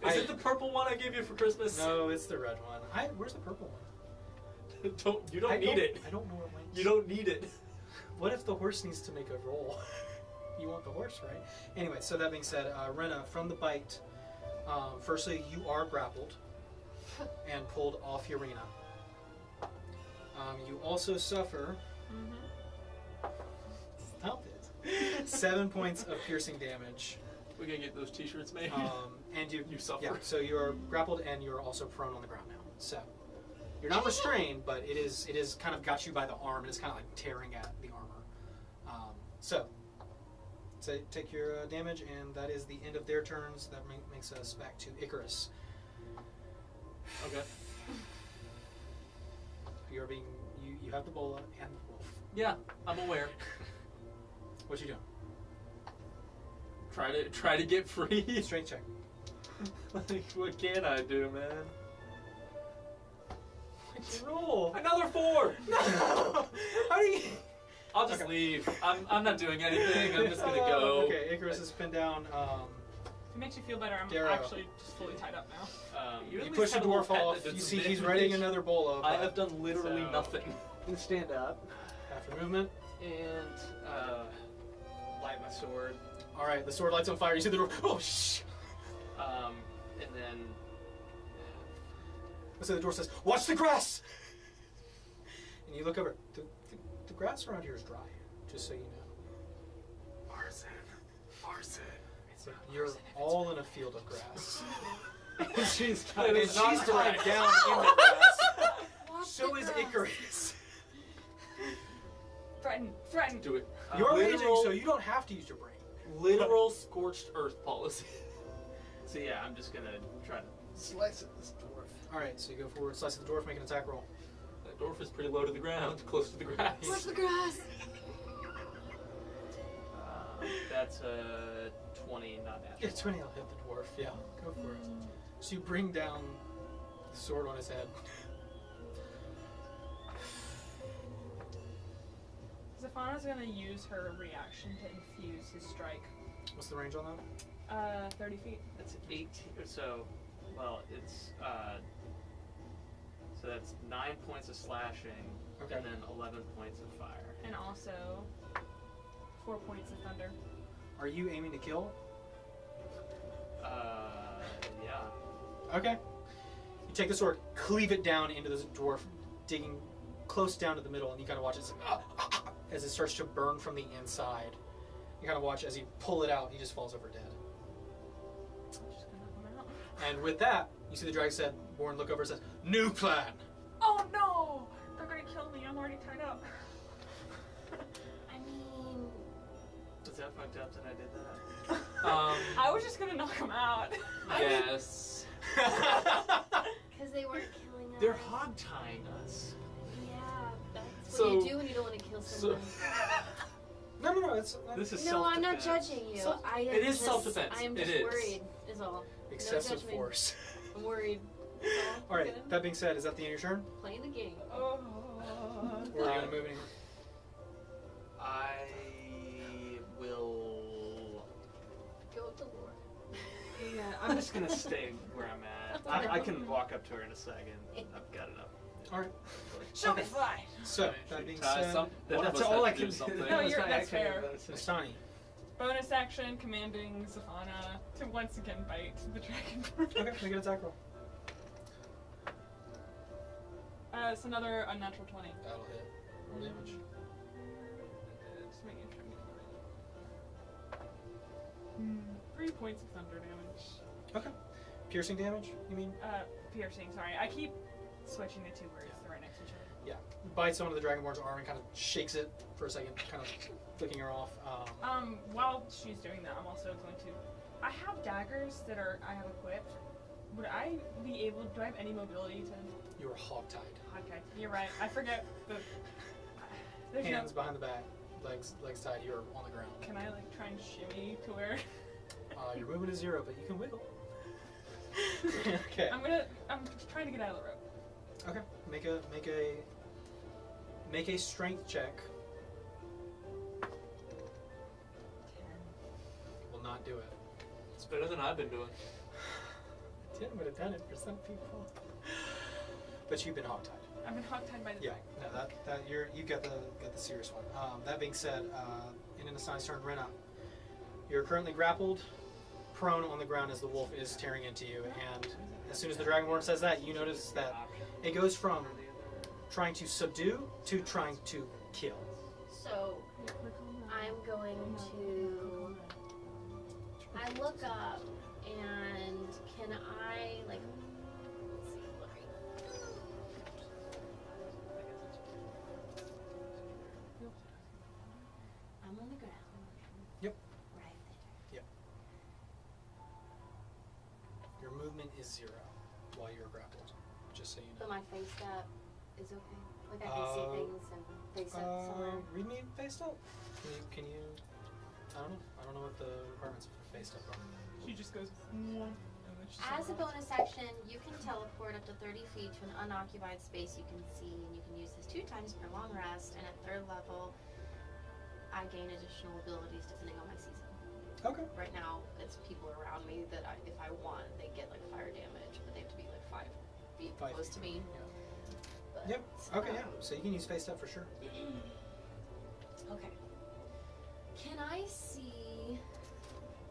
Is it the purple one I gave you for Christmas? No, it's the red one. Where's the purple one? You don't need it. I don't know where it went. You don't need it. What if the horse needs to make a roll? You want the horse, right? Anyway, so that being said, Rena, from the bite, firstly, you are grappled and pulled off Urena. You also suffer. Stop it. 7 points of piercing damage. We're gonna get those t-shirts made. And you suffer. Yeah, so you are grappled and you are also prone on the ground now. So you're not restrained, but it is kind of got you by the arm and it's kind of like tearing at the armor. So take your damage, and that is the end of their turns. That makes us back to Icarus. Okay. You have the bola and the wolf. Yeah, I'm aware. What you doing? Try to get free. Strength check. Like, what can I do, man? Roll. Another 4. No. How do you? I'll just leave. I'm not doing anything. I'm just gonna go. Okay, Icarus is pinned down. If it makes you feel better, I'm Darrow. actually just fully tied up now. You You at push least the have a little dwarf pet off. that You does see some he's readying damage. another bola. I but- have done literally So- nothing. gonna stand up Half your movement. and light my sword. All right, the sword lights on fire. You see the door. Oh, shh! And then So the door says, "Watch the grass!" And you look over. The grass around here is dry, just so you know. Arson. So you're all in a field of grass. she's And she's not tied correct. down in the grass. Watch So the is grass. Icarus. Threaten. Do it. You're raging, Literal- so you don't have to use your brain. Literal scorched earth policy. So yeah, I'm just gonna try to slice at this dwarf. All right, so you go forward, slice the dwarf, make an attack roll. That dwarf is pretty low to the ground, close to the grass. Watch the grass. That's a 20, not natural. Yeah, 20 will hit the dwarf. Yeah, go for it. So you bring down the sword on his head. Zafana's gonna use her reaction to infuse his strike. What's the range on that? 30 feet. That's 18. So, well, it's so that's 9 points of slashing, Okay. and then 11 points of fire. And also 4 points of thunder. Are you aiming to kill? Yeah. Okay. You take the sword, cleave it down into the dwarf, digging close down to the middle, and you kind of watch it as it starts to burn from the inside. You kind of watch as you pull it out, he just falls over dead. Just gonna knock him out. And with that, you see the Dragonborn look over and says, "New plan." Oh no! They're gonna kill me. I'm already tied up. I mean, Was that fucked up that I did that? I was just gonna knock him out. Yes. because they weren't killing us. They're hog tying us. Yeah, that's So- what you do when you don't want to kill so- someone. No, it's This is No, I'm not self-defense. judging you. So- I am it is just, self-defense. I am It just is. worried, is all. excessive judgment. force. I'm worried. All right. That being said, is that the end of your turn, Playing the game. Oh. or are you gonna move anywhere? I will. Go with the Lord. Yeah, I'm just gonna stay where I'm at. I can walk up to her in a second. I've got enough. All right. She'll be Okay. fine. So that being Tie said, some- one of That's us all has I to do can something. do. No, that's fair. Astani. Bonus action commanding Zafana to once again bite the dragon. Okay, make an attack roll. It's another unnatural 20. That'll hit. Roll damage. Just making sure. 3 points of thunder damage. Okay. Piercing damage, you mean? Piercing, sorry. I keep switching the two words. They're right next to each other. Yeah. Bites onto the Dragonborn's arm and kind of shakes it for a second, kind of flicking her off. While she's doing that, I'm also going to... I have daggers that I have equipped. Would I be able... Do I have any mobility to... You are hog-tied. Okay, you're right. I forget the... There's no... Hands behind the back, legs tied. You're on the ground. Can I, like, try and shimmy to where... Your movement is 0, but you can wiggle. Okay. I'm trying to get out of the rope. Okay. Make a strength check. 10. Will not do it. It's better than I've been doing. 10 would have done it for some people. But you've been hog-tied. I've been hogtied by the Yeah, no, that you got the serious one. That being said, in an assigned turn, Rena, you're currently grappled, prone on the ground as the wolf is tearing into you, and as soon as the Dragonborn says that, you notice that it goes from trying to subdue to trying to kill. So, I'm going to... I look up, and can I, like... Let's see, let me... I'm on the ground. Yep. Right there. Yep. Your movement is 0 while you're grappled, just so you But know. my face up is okay. Like I can see things and face up somewhere. Read me faced up. Can you? I don't know what the requirements for faced up are. She just goes... "Mwah," and then she's As a somewhere bonus action, you can teleport up to 30 feet to an unoccupied space you can see, and you can use this 2 times per long rest, and at 3rd level, I gain additional abilities depending on my season. Okay. Right now, it's people around me that if I want, they get like fire damage, but they have to be like 5 feet 5 close feet. to me. Yeah. Yep. Okay, yeah. So you can use face step for sure. Okay. Can I see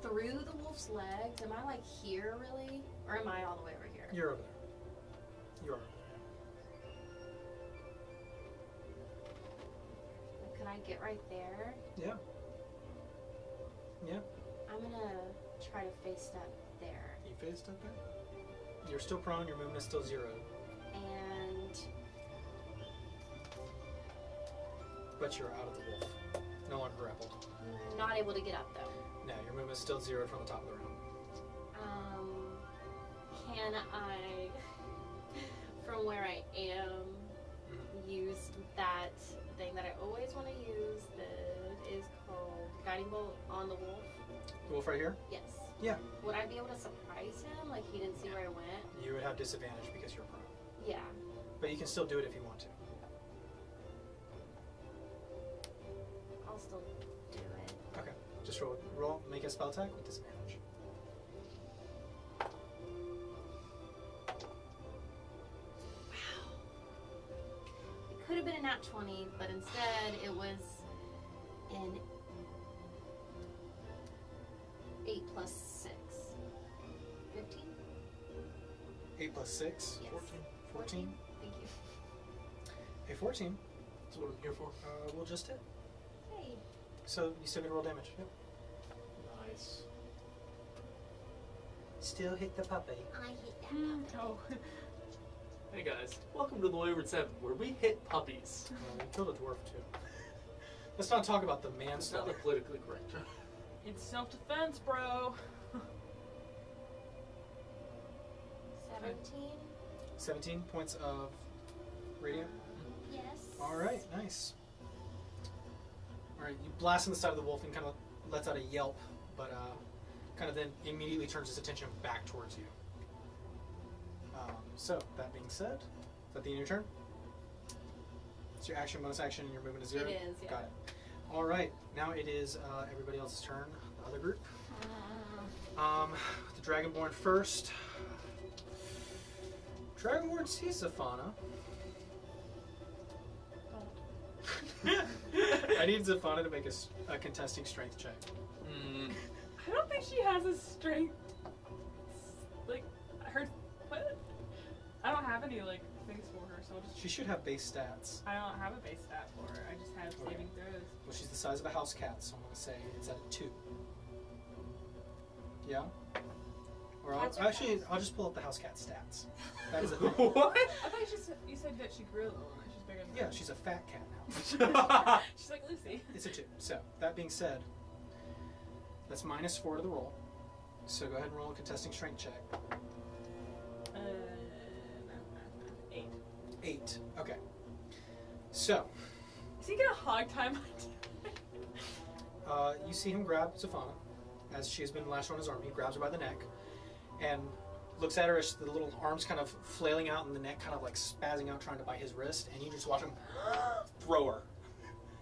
through the wolf's legs? Am I like here really? Or am I all the way over here? You're over there. You are over Could I get right there? there. Yeah. Yeah. I'm gonna try to face step there. You face step there? You're still prone, your movement is still 0. And But you're out of the wolf. No longer grappled. not able to get up though. No, your movement is still 0 from the top of the round. Can I, from where I am, use that thing that I always want to use that is called Guiding Bolt on the wolf? The wolf right here? Yes. Yeah. Would I be able to surprise him? Like he didn't see where I went? You would have disadvantage because you're prone. Yeah. But you can still do it if you want to. I'll still do it. Okay. Just roll, make a spell attack with disadvantage. It could have been a nat 20, but instead it was an 8 plus 6. 15? 8 plus 6? Yes. 14? Thank you. A 14 That's what I'm here for. will just hit. Hey. So you still get to roll damage. Yep. Nice. Still hit the puppy. I hit that puppy. Oh. Hey guys, welcome to the Wayward 7, where we hit puppies. We killed a dwarf too. Let's not talk about the It's not manslaughter. the politically correct. It's self-defense, bro. 17? 17 points of radiant. Yes. Alright, nice. Alright, you blast in the side of the wolf and kind of lets out a yelp, but kind of then immediately turns his attention back towards you. So, that being said, is that the end of your turn? It's your action, bonus action, and your movement is 0? It is, yeah. Got it. Alright, now it is everybody else's turn, the other group. The Dragonborn first. Dragonborn sees Zaphana. I need Zaphana to make a contesting strength check. I don't think she has a strength. Like, her. What? I don't have any, like, things for her, so I'll just. She should have base stats. I don't have a base stat for her. I just have Okay. saving throws. Well, she's the size of a house cat, so I'm going to say it's at a 2. Yeah? Or I'll just pull up the house cat stats. That is a thing. What? I thought you said that she grew a little and she's bigger than Yeah, me. she's a fat cat now. She's like Lucy. It's a 2. So, that being said, that's -4 to the roll. So go ahead and roll a contesting strength check. 8. 8. Okay. So, Is he gonna hog tie my you see him grab Zaphana as she has been lashed on his arm. He grabs her by the neck and looks at her as the little arms kind of flailing out and the neck kind of like spazzing out trying to bite his wrist, and you just watch him throw her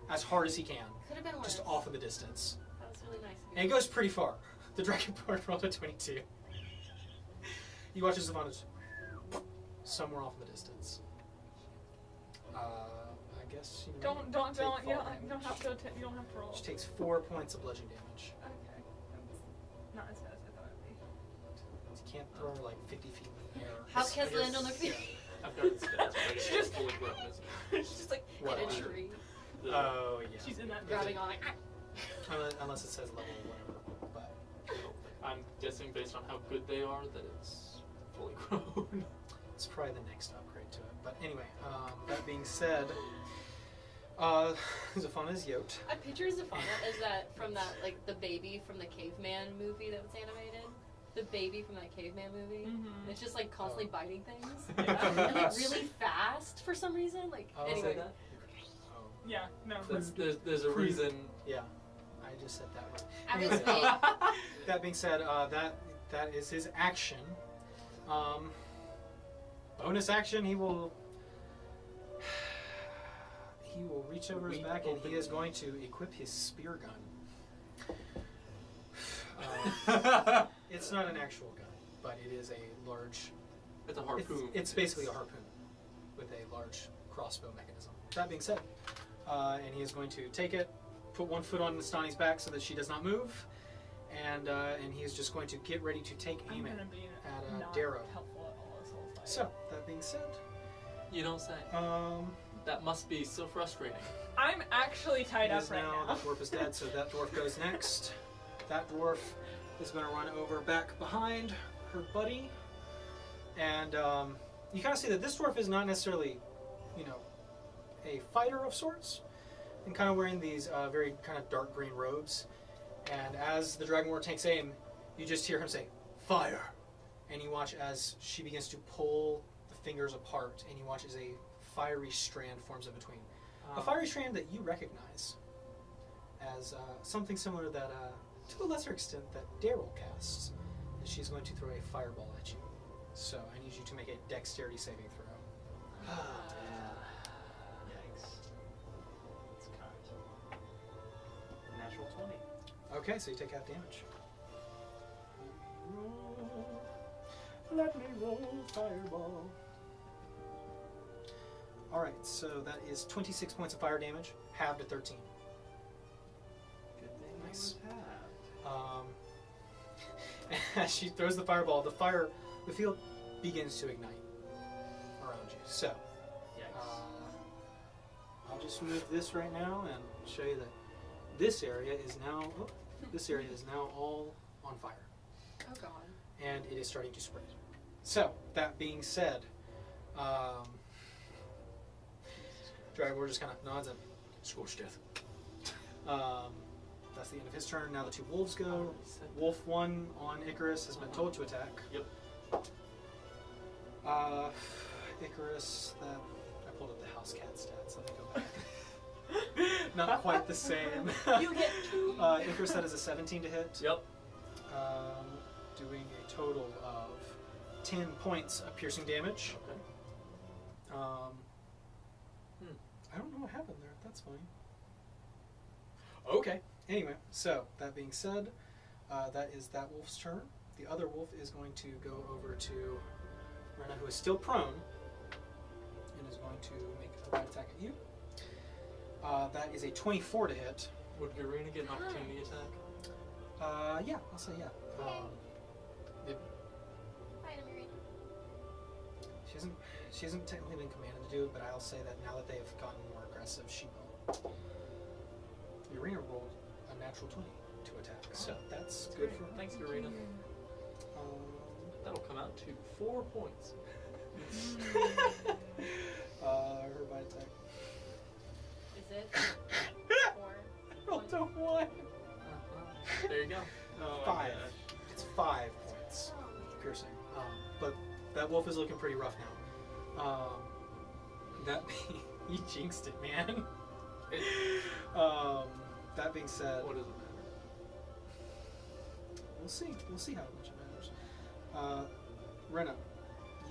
as hard as he can, Could have been worse. just off in the distance. That was really nice of you. And it goes pretty far. The Dragonborn rolled a 22. You watch as Zaphana's somewhere off in the distance. I guess she Don't take you don't fall you don't damage. have to you don't have to roll. She takes 4 points of bludgeoning damage. Okay. That's not as bad as I thought it'd be. You can't throw her like 50 feet in the air. House cats land on their feet. I've got it stats, but I guess She just- it's fully grown, isn't it? She's just like What? in a tree, The- Oh, yeah. She's in that grabbing on like. "Ah." Unless it says level whatever. But I'm guessing based on how good they are that it's fully grown. it's probably the next upgrade to it. But anyway, that being said, Zaphana is yoked. I picture Zaphana as that from that like the baby from the caveman movie that was animated. The baby from that caveman movie. Mhm. It's just like constantly biting things. Yeah. And like really fast for some reason. Like Oh. anyway. Say that? Oh, Yeah, no. There's a reason. yeah. I just said that right. I was Anyway, that being said, that is his action. Bonus action, he will reach over his back and he is going to equip his spear gun. It's not an actual gun, but it is a large. It's a harpoon. It's basically a harpoon with a large crossbow mechanism. That being said, and he is going to take it, put one foot on Nastani's back so that she does not move, and he is just going to get ready to take aim I'm gonna be at not Darrow. helpful at all this whole fight. So, that being said, You don't say. That must be so frustrating. I'm actually tied up right now. That dwarf is dead, so that dwarf goes next. That dwarf is going to run over back behind her buddy. And you kind of see that this dwarf is not necessarily, a fighter of sorts, and kind of wearing these very kind of dark green robes. And as the Dragon Warrior takes aim, you just hear him say, "Fire!" And you watch as she begins to pull the fingers apart, and you watch as a fiery strand forms in between. A fiery strand that you recognize as something similar that, to a lesser extent, that Daryl casts. And she's going to throw a fireball at you. So I need you to make a dexterity saving throw. Yikes. It's kind. Natural 20. Okay, so you take half damage. Let me roll fireball. Alright, so that is 26 points of fire damage, halved to 13. Good thing Nice. I was halved. As she throws the fireball, the field begins to ignite around you. So, Yikes. I'll just move this right now and show you that this area is now all on fire. Oh god. And it is starting to spread. So, that being said, Dragor just kind of nods and scorched death. That's the end of his turn. Now the two wolves go. Wolf 1 on Icarus has been told to attack. Yep. Icarus, I pulled up the house cat stats. Let me go back. Not quite the same. You get 2. Icarus, that is a 17 to hit. Yep. Doing a total of 10 points of piercing damage. Okay. I don't know what happened there. That's funny. Okay. Anyway, so that being said, that is that wolf's turn. The other wolf is going to go over to Rena, who is still prone, and is going to make a right attack at you. That is a 24 to hit. Would Garena get an opportunity attack? Yeah, I'll say yeah. Fight him, Irina. She hasn't technically been commanded to do it, but I'll say that now that they have gotten more aggressive, she will. Irina rolled a natural 20 to attack, so that's good for her. Thanks, Garena. That'll come out to 4 points. Her bite attack. Is it? 4? Rolled a 1. There you go. Oh my 5. gosh. It's 5 points piercing. But that wolf is looking pretty rough now. You jinxed it, man. That being said, What does it matter? we'll see. We'll see how much it matters. Rena,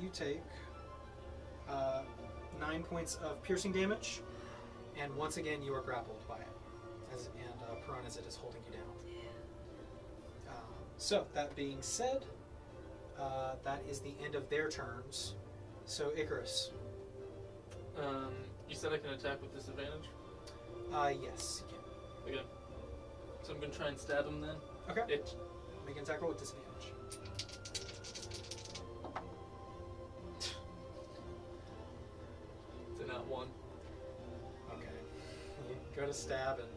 you take 9 points of piercing damage, and once again you are grappled by it, and prone as it is holding you down. So that being said, that is the end of their turns. So Icarus, You said I can attack with disadvantage? yes, you can. Okay. So I'm gonna try and stab him then. Okay. It. Make an attack roll with disadvantage. It's a nat 1. Okay. You go to stab and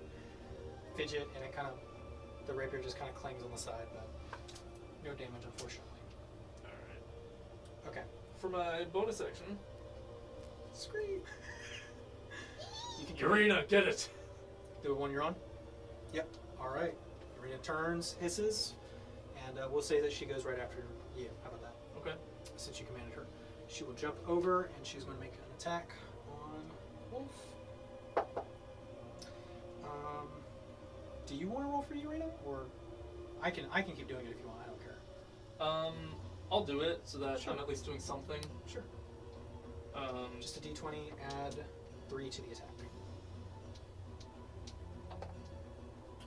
fidget, and the rapier just kind of clangs on the side, but no damage, unfortunately. Alright. Okay. For my bonus action, Scream. You can Garena, get it! do it when you're on. Yep. All right. Irina turns, hisses, and we'll say that she goes right after you. How about that? Okay. Since you commanded her, she will jump over, and she's going to make an attack on Wolf. Do you want to roll for Irina, or I can keep doing it if you want. I don't care. I'll do it so that Sure. I'm at least doing something. Sure. Just a d20, add 3 to the attack.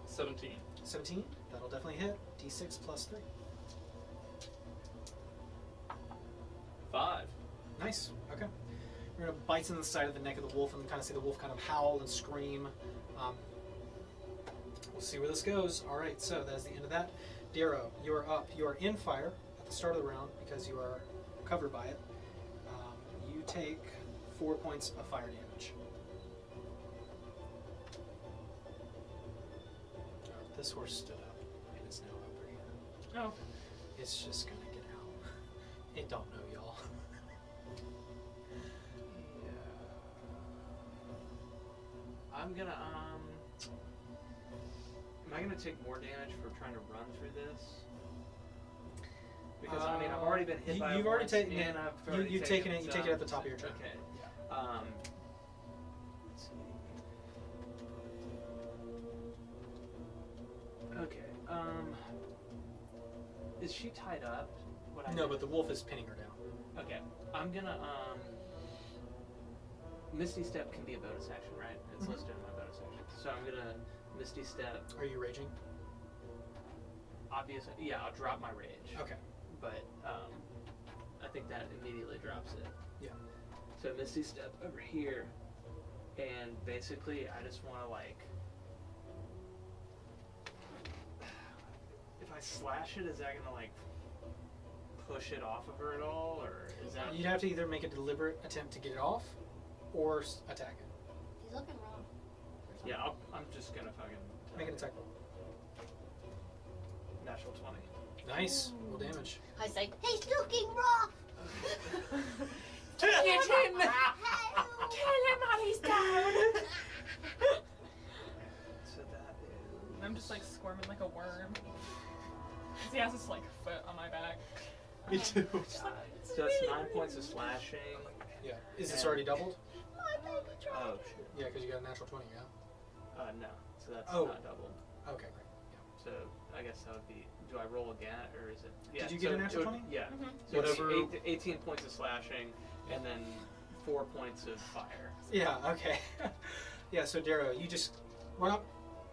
17. 17, that'll definitely hit. D6 plus 3. 5. Nice. Okay. bites in the side of the neck of the wolf, and kind of see the wolf kind of howl and scream. We'll see where this goes. All right, so that is the end of that. Darrow, you are up. You are in fire at the start of the round because you are covered by it. You take 4 points of fire damage. This horse stood up and is now over here. Oh. It's just gonna get out. It don't know y'all. I'm gonna, am I gonna take more damage for trying to run through this? Because, I mean, I've already been hit by You've it already once, taken and it. I've already You've taken it. You some. take it at the top of your turn. Okay. Yeah. Let's see. Okay. Is she tied up? No, but the wolf is pinning her down. Okay. I'm gonna, Misty Step can be a bonus action, right? It's listed in my bonus action. So I'm gonna Misty Step. Are you raging? Obviously, yeah, I'll drop my rage. Okay. But I think that immediately drops it. Yeah. So Misty Step over here, and basically I just want to like, if I slash it, is that gonna like push it off of her at all, or is that? You'd have to either make a deliberate attempt to get it off, or attack it. He's looking wrong. Yeah, I'm just gonna fucking Make an attack roll. natural 20. Nice. Roll damage. I say, he's looking rough. Get him! Kill him while he's down! So that is. I'm just like squirming like a worm. 'Cause he has this like foot on my back. Me too. So that's 9 points of slashing. Yeah. Is this already doubled? Oh shit. Yeah, because you got a natural 20, yeah? No. So that's Oh. not doubled. Okay, great. So I guess that would be. Do I roll again, or is it? Yeah, Did you get so a natural it would- 20? Yeah. Mhm. So Whatever- it's 18 points of slashing, and then 4 points of fire. Yeah, okay. Yeah, so Darrow, you just run up,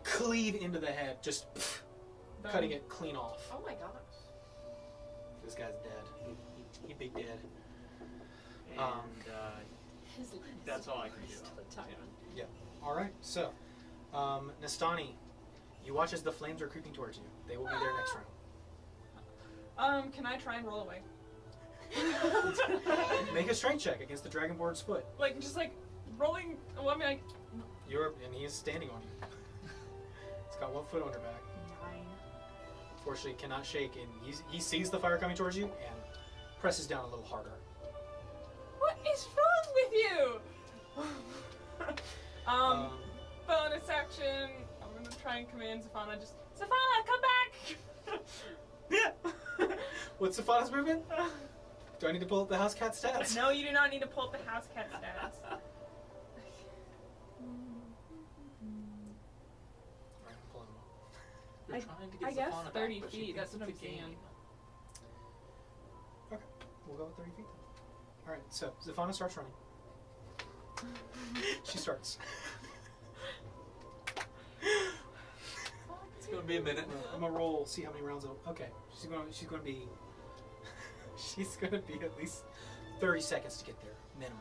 cleave into the head, just cutting it clean off. Oh my gosh. This guy's dead. He be dead. And His legs that's all I can do. still tied. Yeah. All right. So, Nastani, you watch as the flames are creeping towards you. They will be there next round. Can I try and roll away? Make a strength check against the Dragonborn's foot. Like, just like rolling. Well, I mean, like, And he is standing on you. It's got one foot on your back. 9. Fortunately, it cannot shake, and he sees the fire coming towards you and presses down a little harder. What is wrong with you? Bonus action. I'm gonna try and command Zaphana. Zaphana, come back! Yeah. What's Safana's movement? Do I need to pull up the house cat stats? No, you do not need to pull up the house cat stats. Alright, I'm pulling them up. You're trying to get I guess Zaphana back, 30 but she feet, that's thinks what I'm it's a game. saying. Okay, we'll go with 30 feet then. Alright, so Zaphana starts running. She starts. It's gonna be a minute. I'm gonna roll, see how many rounds. Okay, she's gonna be at least 30 seconds to get there, minimum.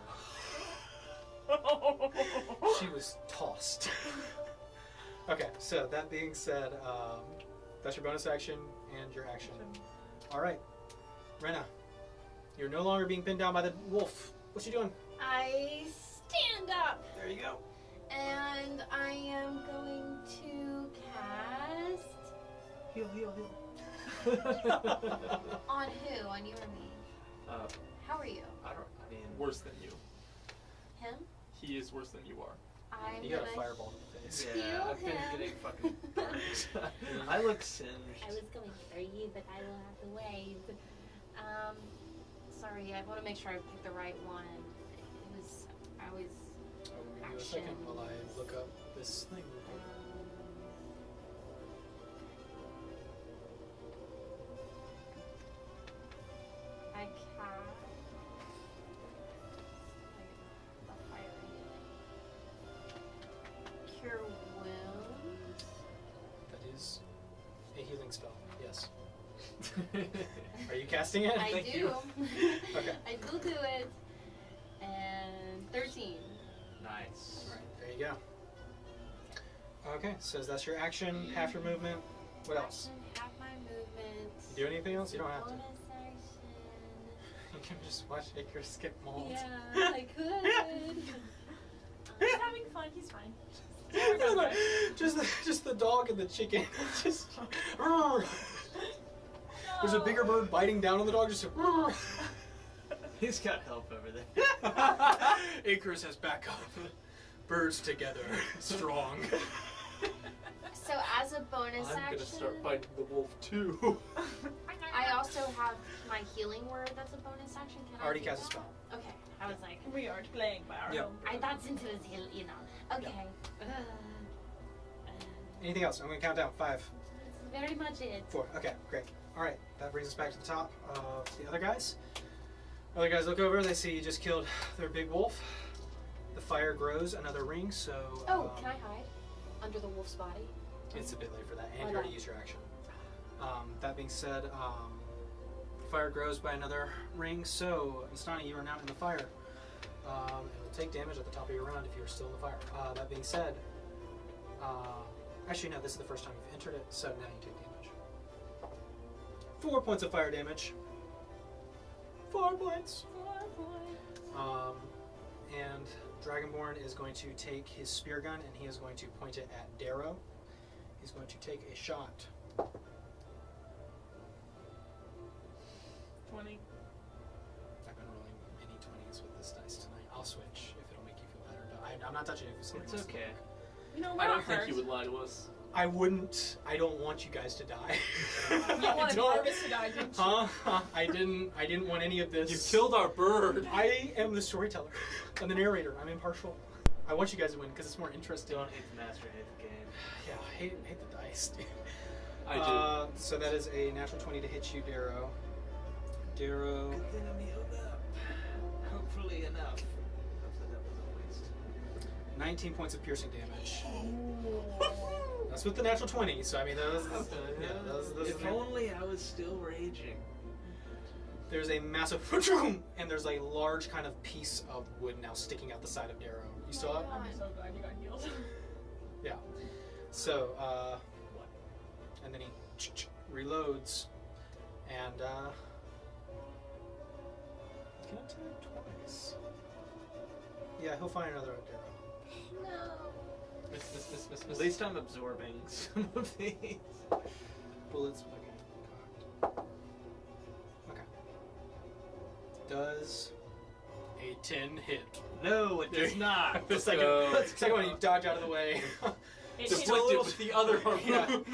She was tossed. Okay, so that being said, that's your bonus action and your action. All right, Rena, you're no longer being pinned down by the wolf. What you doing? I stand up There you go. and I am going to cast Heal, heal, heal. on who? On you or me? How are you? I mean, Worse than you. Him? He is worse than you are. I'm You got a gonna fireball in the face. yeah, Heal I've been him. getting fucking burned. I look singed. I was going for you, but I will have to wait. Sorry, I want to make sure I picked the right one. I was, Give me a second while I look up this thing. I cast the fire unit. Cure wounds. That is a healing spell. Yes. Are you casting it? I Thank do. you. Okay. I will do it. And 13. Nice. Alright, there you go. Okay, so that's your action, half your movement. What else? Action, half my movement. You do anything else? You don't have to. Bonus action. You can just watch Icarus skip mold. Yeah, I could. He's having fun. He's fine. just the dog and the chicken. Just. There's a bigger bird biting down on the dog. Just. He's got help over there. Icarus has backup. Birds together, strong. So as a bonus I'm action, gonna start fighting the wolf too. I also have my healing word. That's a bonus action. Can Already I do cast a that? spell. Okay, I was like, We are playing by our Yep. own I rules. thought since it was heal, Okay. Anything else? I'm gonna count down. 5, That's very much it. 4. Okay, great. All right, that brings us back to the top of the other guys. Other guys look over. They see you just killed their big wolf. The fire grows another ring. So. Oh, can I hide under the wolf's body? It's a bit late for that, and Why you already not? used your action. That being said, fire grows by another ring, so Nastani, you are now in the fire. And will take damage at the top of your round if you're still in the fire. That being said, actually no, this is the first time you've entered it, so now you take damage. 4 points of fire damage. 4 points. 4 points. And Dragonborn is going to take his spear gun and he is going to point it at Darrow. He's going to take a shot. 20. I've been rolling many 20s with this dice tonight. I'll switch if it'll make you feel better, but I'm not touching it. If somebody It's wants to okay. look. You know, I we're don't think hurt. you would lie to us. I wouldn't. I don't want you guys to die. You I wanted don't. Marvis to die, didn't you? Huh? I didn't want any of this. You killed our bird. I am the storyteller. I'm the narrator. I'm impartial. I want you guys to win because it's more interesting. Don't hate the master, hate the game. Yeah, I hate the dice, dude. I do. So that is a natural 20 to hit you, Darrow. Darrow. Good thing I'm healed up. Hopefully enough. Hopefully that wasn't a waste. 19 points of piercing damage. That's with the natural 20, so I mean, those If only I was still raging. there's a massive and there's a large kind of piece of wood now sticking out the side of Darrow. You saw it? I'm so glad you got healed. Yeah. So, and then he reloads, and can I do it twice? Yeah, he'll find another Darrow. No. At least I'm absorbing some of these. Bullets. Okay. Does a 10 hit? No, it does not. The second, go. second one, you dodge out of the way. It Just hits, a Deflect little- it with the other harpoon.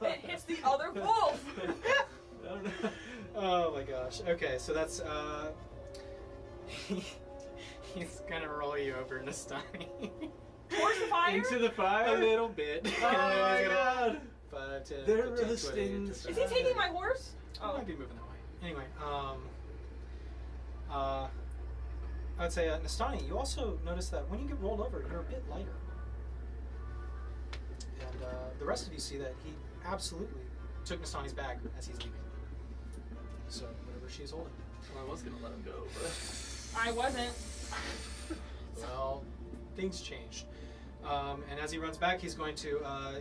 it hits the other wolf. No, no. Oh my gosh. Okay, so that's he's gonna roll you over, Nastani. Towards the fire? Into the A fire? little bit. Oh my god. 5, 10, They're 15, 20, roasting. 25. Is he taking my horse? I might be moving that way. Anyway, I would say, Nastani, you also notice that when you get rolled over, you're a bit lighter. And the rest of you see that he absolutely took Nastani's bag as he's leaving. So, whatever she's holding. Well, I was gonna let him go, but I wasn't. Well, things changed. And as he runs back, he's going to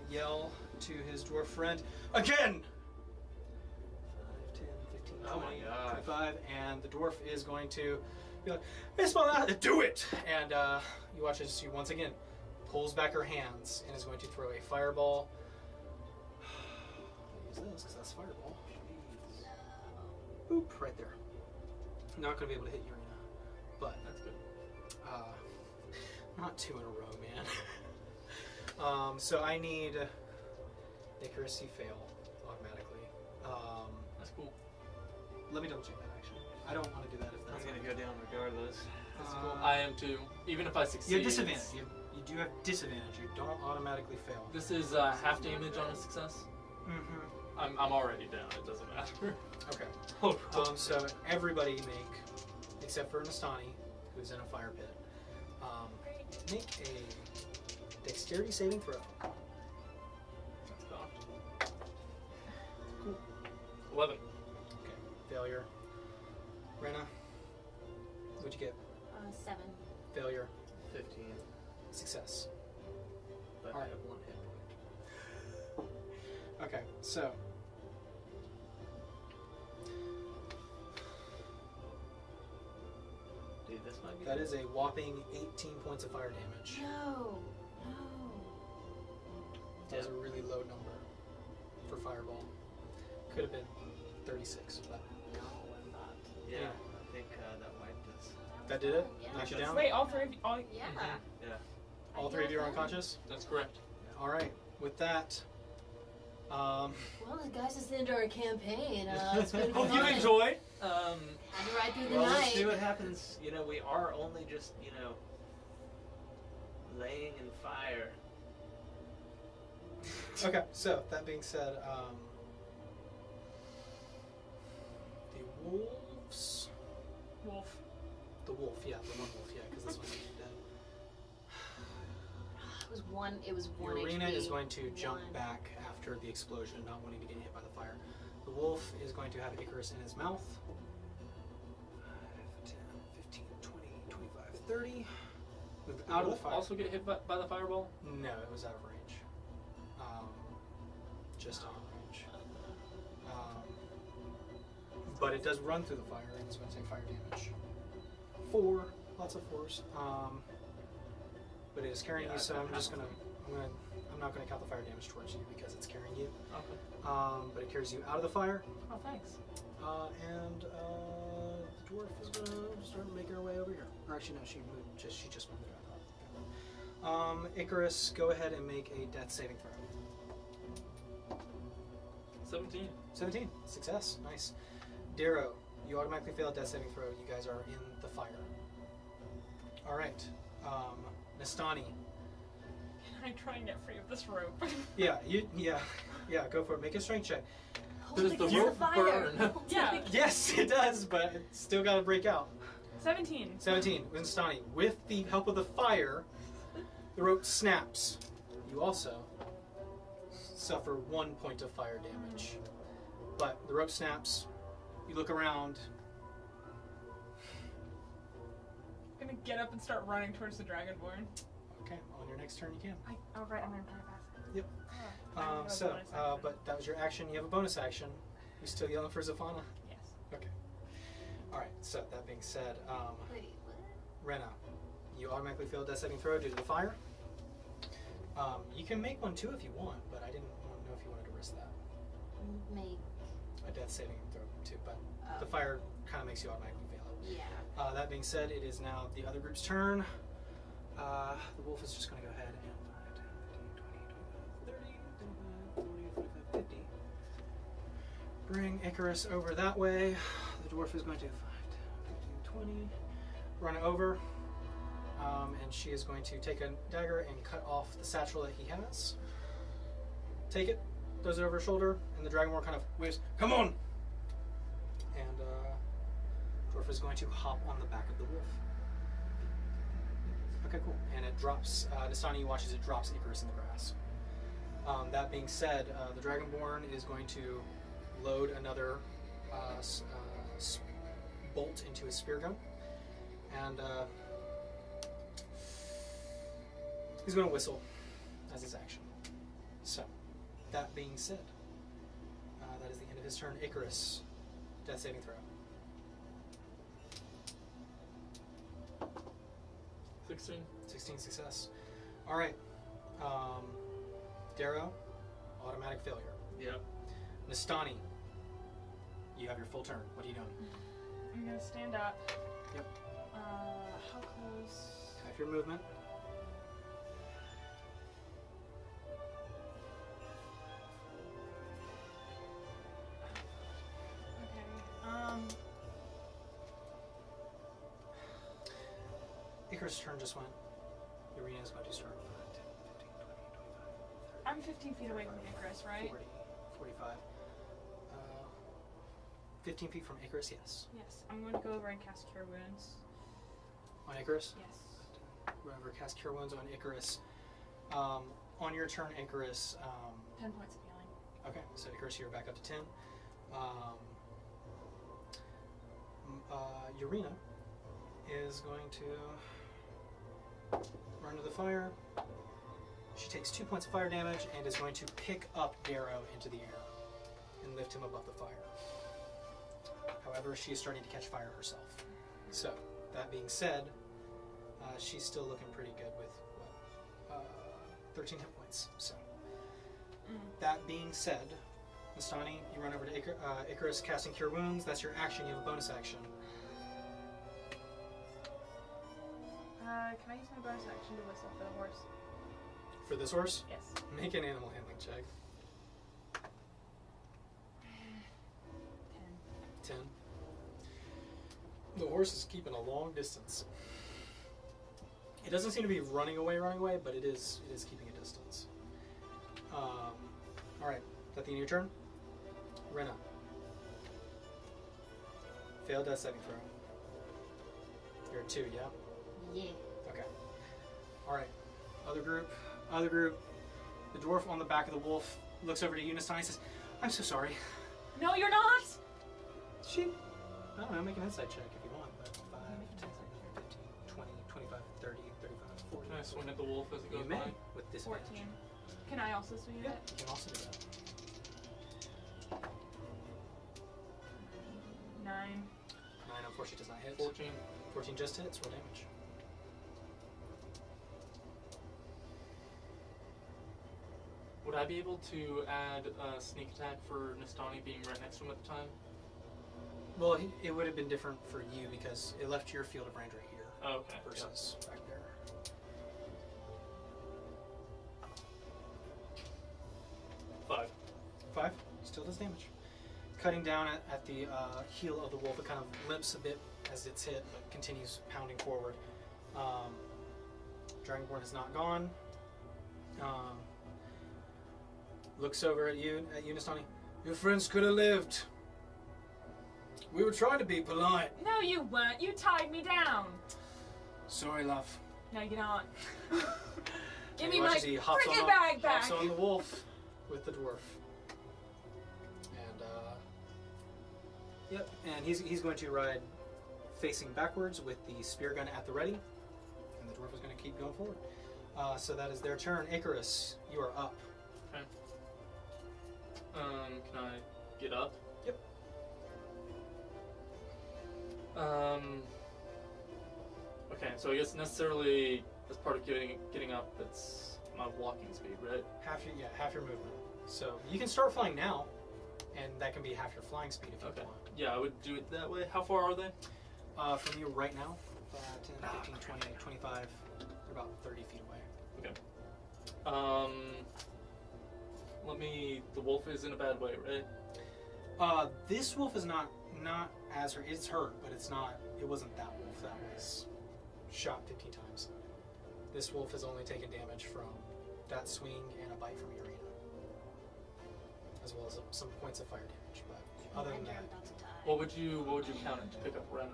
yell to his dwarf friend, again! 5, 10, 15, 20, Oh my gosh. 25, and the dwarf is going to be like, Esmeralda, do it! And you watch as she once again pulls back her hands and is going to throw a fireball. I'll use this because that's fireball. Oop, right there. Not going to be able to hit you, Rena. But that's good. not 2 in a row, man. So I need accuracy fail automatically. That's cool. Let me double check that actually. I don't want to do that if I'm that's gonna go down regardless. That's cool. I am too. Even if I succeed. You have disadvantage. it's- You do have disadvantage. You don't automatically fail. This is half damage on a success. Mm-hmm. I'm already down. It doesn't matter. Okay. So everybody make, except for Nastani, who's in a fire pit, make a dexterity saving throw. That's cocked. Cool. 11. Okay. Failure. Rena, what'd you get? 7. Failure. 15. Success. But Alright. I have 1 hit point. Okay, so. Dude, this might be. That is a whopping 18 points of fire damage. No. That was a really low number for Fireball. Could have been 36, but. Yeah, I think that wiped us. That did it? Yeah. Knocked you down? Wait, all three of you. All, Yeah. Yeah. All three of you are unconscious? That's correct. Alright, with that. Well, guys, it's the end of our campaign. It's been Hope fun. you enjoy. Had to ride through the Well, let's night. see what happens. You know, we are only just, laying in fire. Okay, so that being said, the wolves. wolf. The wolf, yeah, the one wolf, yeah, because this one's dead. It was one Arena HP. is going to jump One. back after the explosion, not wanting to get hit by the fire. The wolf is going to have Icarus in his mouth. 5, 10, 15, 20, 25, 30. Move out of the fire. Also get hit by the fireball? No, it was out of range. Just out of range. But it does run through the fire, and it's going to take fire damage. 4, lots of 4s. But it is carrying Yeah, you, so I've I'm got just half gonna, I'm not gonna count the fire damage towards you because it's carrying you. Okay. But it carries you out of the fire, Oh, thanks. and the dwarf is gonna start making her way over here. Or actually, no, she just moved out. Icarus, go ahead and make a death saving throw. 17. 17, success, nice. Darrow, you automatically fail a death saving throw. You guys are in the fire. All right, Nastani. Can I try and get free of this rope? Yeah, go for it. Make a strength check. Hold Does it the against rope fire. burn? Hold it Yeah. against- Yes, it does, but it's still got to break out. 17. 17, Nastani. With the help of the fire, the rope snaps. You also suffer 1 point of fire damage. But the rope snaps. You look around. I'm gonna get up and start running towards the Dragonborn. Okay, on your next turn you can. Oh, right, I'm gonna play fast. Yep. Oh, I have a bonus action. But that was your action. You have a bonus action. You still yelling for Zafana? Yes. Okay. All right. So that being said, Wait, what? Rena, you automatically fail a death saving throw due to the fire. You can make one too if you want, but I didn't know if you wanted to risk that. Make. A death saving throw too, but Oh. the fire kind of makes you automatically fail it. Yeah. That being said, it is now the other group's turn. The wolf is just going to go ahead and 5, 10, 15, 20, 25, 30, 35, 40, 45, 50. Bring Icarus over that way. The dwarf is going to 5, 10, 15, 20. Run over. And she is going to take a dagger and cut off the satchel that he has. Take it, throws it over her shoulder, and the dragonborn kind of waves, "Come on!" And dwarf is going to hop on the back of the wolf. Okay, cool. And it drops, Nastani watches it drops Icarus in the grass. That being said, the dragonborn is going to load another bolt into his spear gun. And he's going to whistle as his action. So, that being said, that is the end of his turn. Icarus, death saving throw. 16. 16 success. All right. Darrow, automatic failure. Yep. Nastani, you have your full turn. What are you doing? I'm gonna stand up. Yep. How close? Half your movement. Okay. Icarus' turn just went. Irina's going to start. 5, 10, 15, 20, 25, 30, I'm 15 feet away from Icarus, right? 40, 45. 15 feet from Icarus, yes. Yes. I'm going to go over and cast Cure Wounds. On Icarus? Yes. Whoever cast Cure Wounds on Icarus. On your turn, Icarus. 10 points of healing. Okay, so Icarus, you're back up to 10. Urina is going to run to the fire. She takes 2 points of fire damage and is going to pick up Darrow into the air and lift him above the fire. However, she is starting to catch fire herself. So, that being said, she's still looking pretty good with 13 hit points. So, that being said, Nastani, you run over to Icarus, casting Cure Wounds. That's your action. You have a bonus action. Can I use my bonus action to whistle for the horse? For this horse, Yes. make an animal handling check. 10. 10. The horse is keeping a long distance. It doesn't seem to be running away, but it is keeping a distance. Alright, is that the end of your turn? Rena. Failed death saving throw. You're at 2, yeah? Yeah. Okay. Alright. Other group. The dwarf on the back of the wolf looks over to Eunice and says, I'm so sorry. No, you're not! She, I don't know, make an insight check if you want, but 5, 10, 15, 20, 25, 30, 35, 40. Can I swing at the wolf as it goes You may, by? with this 14. Can I also swing Yeah, it? you can also do that. 9. 9 unfortunately does not hit. 14. 14 just hits, roll damage. Would I be able to add a sneak attack for Nastani being right next to him at the time? Well, it would have been different for you because it left your field of range right here Oh, okay. versus back there. 5. 5 still does damage. Cutting down at the heel of the wolf, it kind of limps a bit as it's hit, but continues pounding forward. Dragonborn is not gone. Looks over at you, Nastani. Your friends could have lived. We were trying to be polite. No, you weren't. You tied me down. Sorry, love. No, you're not. Give And me you my watch as he hops freaking on bag back. Hops on the wolf with the dwarf. And, yep. And he's going to ride facing backwards with the spear gun at the ready. And the dwarf is going to keep going forward. So that is their turn. Icarus, you are up. Okay. Can I get up? Yep. Okay, so I guess necessarily as part of getting up, that's my walking speed, right? Half your movement. So you can start flying now, and that can be half your flying speed if you Okay. want. Yeah, I would do it that way. How far are they? From you right now, 10, 15, 20, 25, they're about 30 feet away. The wolf is in a bad way, right? This wolf is not as hurt. It's hurt, but it wasn't that wolf that was shot 15 times. This wolf has only taken damage from that swing and a bite from Irina, as well as some points of fire damage. But other than that, What would you count it to pick up Rena?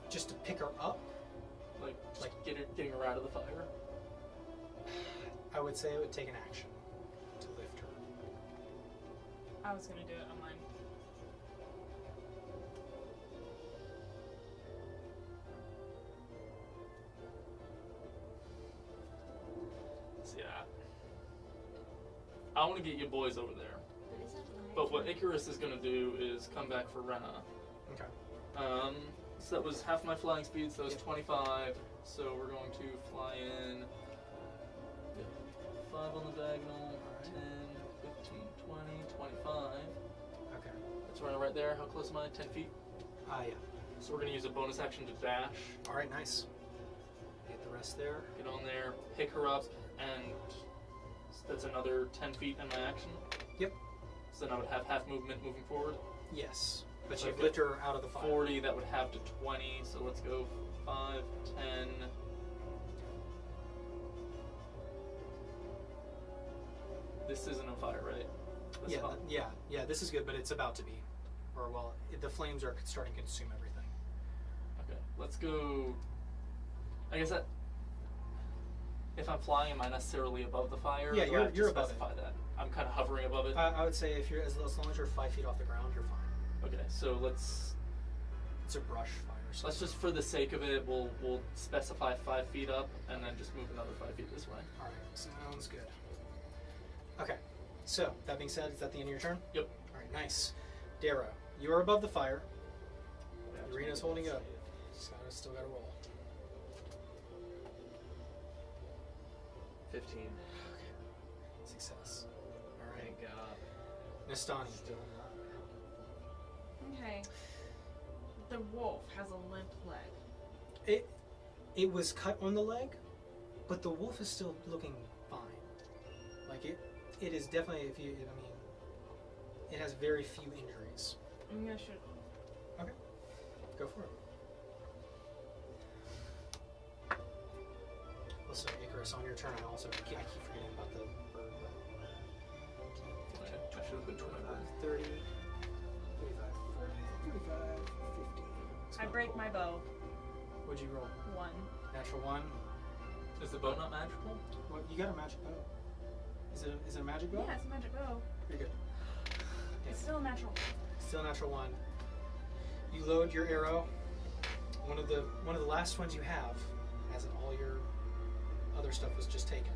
just to pick her up, Like getting her out of the fire? I would say it would take an action to lift her. I was gonna do it on mine. So yeah. I want to get you boys over there. But what Icarus is going to do is come back for Rena. Okay. So that was half my flying speed, so that was Yep. 25. So we're going to fly in 5 on the diagonal, 10, 15, 20, 25. Okay. That's right there. How close am I? 10 feet? Yeah. So we're going to use a bonus action to dash. All right, nice. Get the rest there. Get on there, pick her up, and that's another 10 feet in my action. Yep. So then I would have half movement moving forward. Yes. But So you I've lift her out of the fire. 40, that would have to 20, so let's go 5, 10. This isn't on fire, right? That's Yeah, fine. yeah. This is good, but it's about to be, or well, the flames are starting to consume everything. Okay, let's go. I guess that if I'm flying, am I necessarily above the fire? Yeah, Or do I you're- have to you're above specify that. I'm kind of hovering above it. I would say if you're as long as you're 5 feet off the ground, you're fine. Okay, so let's It's a brush fire. So Let's just, for the sake of it, we'll specify 5 feet up, and then just move another 5 feet this way. All right, sounds good. Okay, so that being said, is that the end of your turn? Yep. All right, nice. Darrow, you are above the fire. Irina's holding up. Still got to roll. 15. Success. All right. Thank God. Nastani. Okay. The wolf has a limp leg. It was cut on the leg, but the wolf is still looking fine. Like it is definitely, it has very few injuries. I'm gonna shoot. Okay, go for it. Also, Icarus, on your turn, I keep forgetting about the bird. I should have been 25. 30, 35, 40, 45, 50. I break my bow. What'd you roll? 1. Natural 1. Is the bow not magical? Well, you got a magic bow. Is it a magic bow? Yeah, it's a magic bow. You're good. It's still natural. Still natural 1. You load your arrow. One of the last ones you have, as in all your other stuff was just taken,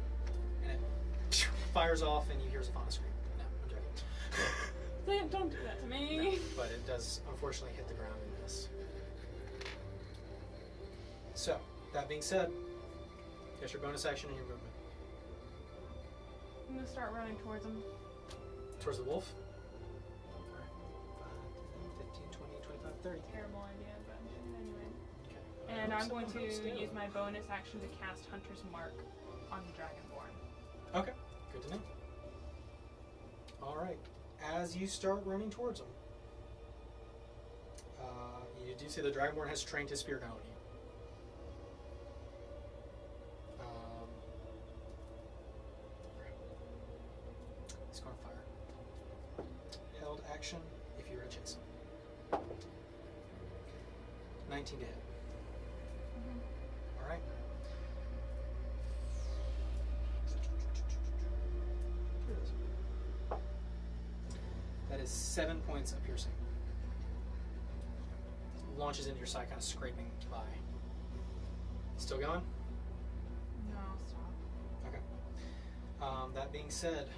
and it fires off, and you hear Zaphana scream. No, I'm joking. Don't do that to No, me. but it does unfortunately hit the ground and miss. So, that being said, that's your bonus action and your movement. I'm gonna start running towards him. Towards the wolf? Alright. 5, 10, 15, 20, 25, 30. Terrible idea, but I'm doing it anyway. Okay. And I'm going to use my bonus action to cast Hunter's Mark on the Dragonborn. Okay, good to know. Alright, as you start running towards him, you do see the Dragonborn has trained his spear gun on you. He's going to fire. Held action if you're in chase. 19 to hit. Alright. Here it is. That is 7 points of piercing. Launches into your side, kind of scraping by. Still going? No, stop. Okay. That being said,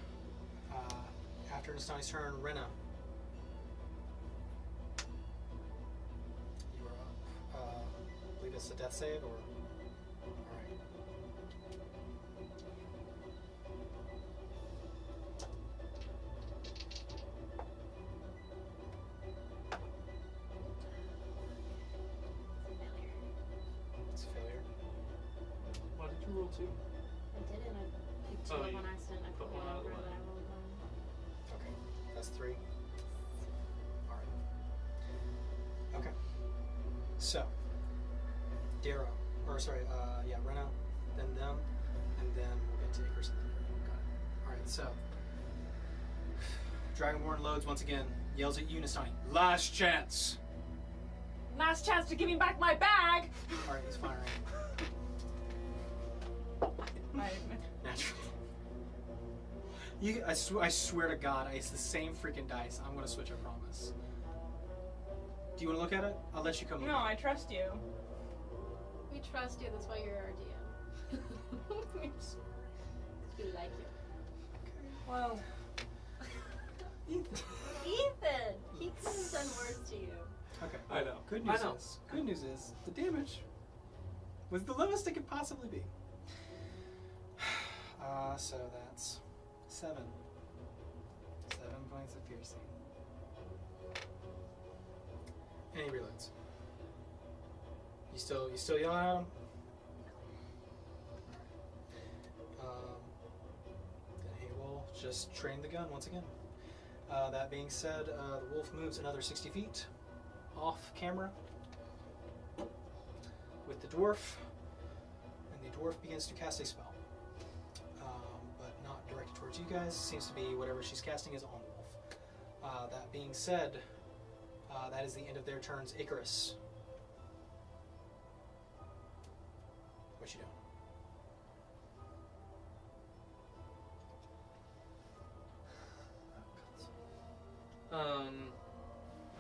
after Nastani's turn, Rena. You are up. I believe it's a death save, or... Alright. It's a failure. Why did you roll 2? I didn't. I picked 2 Oh, up you on accident. I put put one 1 out of over the and way. then I rolled 1. Okay, that's 3. Alright. Okay. So, Darrow, Rena, then them, and then we'll get to Icarus. Got it. Alright, so, Dragonborn loads once again, yells at you, Nastani, last chance! Last chance to give me back my bag! Alright, he's firing. Natural. I swear to God, it's the same freaking dice. I'm gonna switch, I promise. Do you want to look at it? I'll let you come. No, I trust you. We trust you. That's why you're our DM. We like you. Well, Ethan, he could have done worse to you. Okay. I know. Good news is the damage was the lowest it could possibly be. So that's 7. 7 points of piercing. And he reloads. You still yelling at him? Then he will just train the gun once again. That being said, the wolf moves another 60 feet off camera with the dwarf, and the dwarf begins to cast a spell. But not directed towards you guys. Seems to be whatever she's casting is on wolf. That being said, that is the end of their turns. Icarus. What you doing?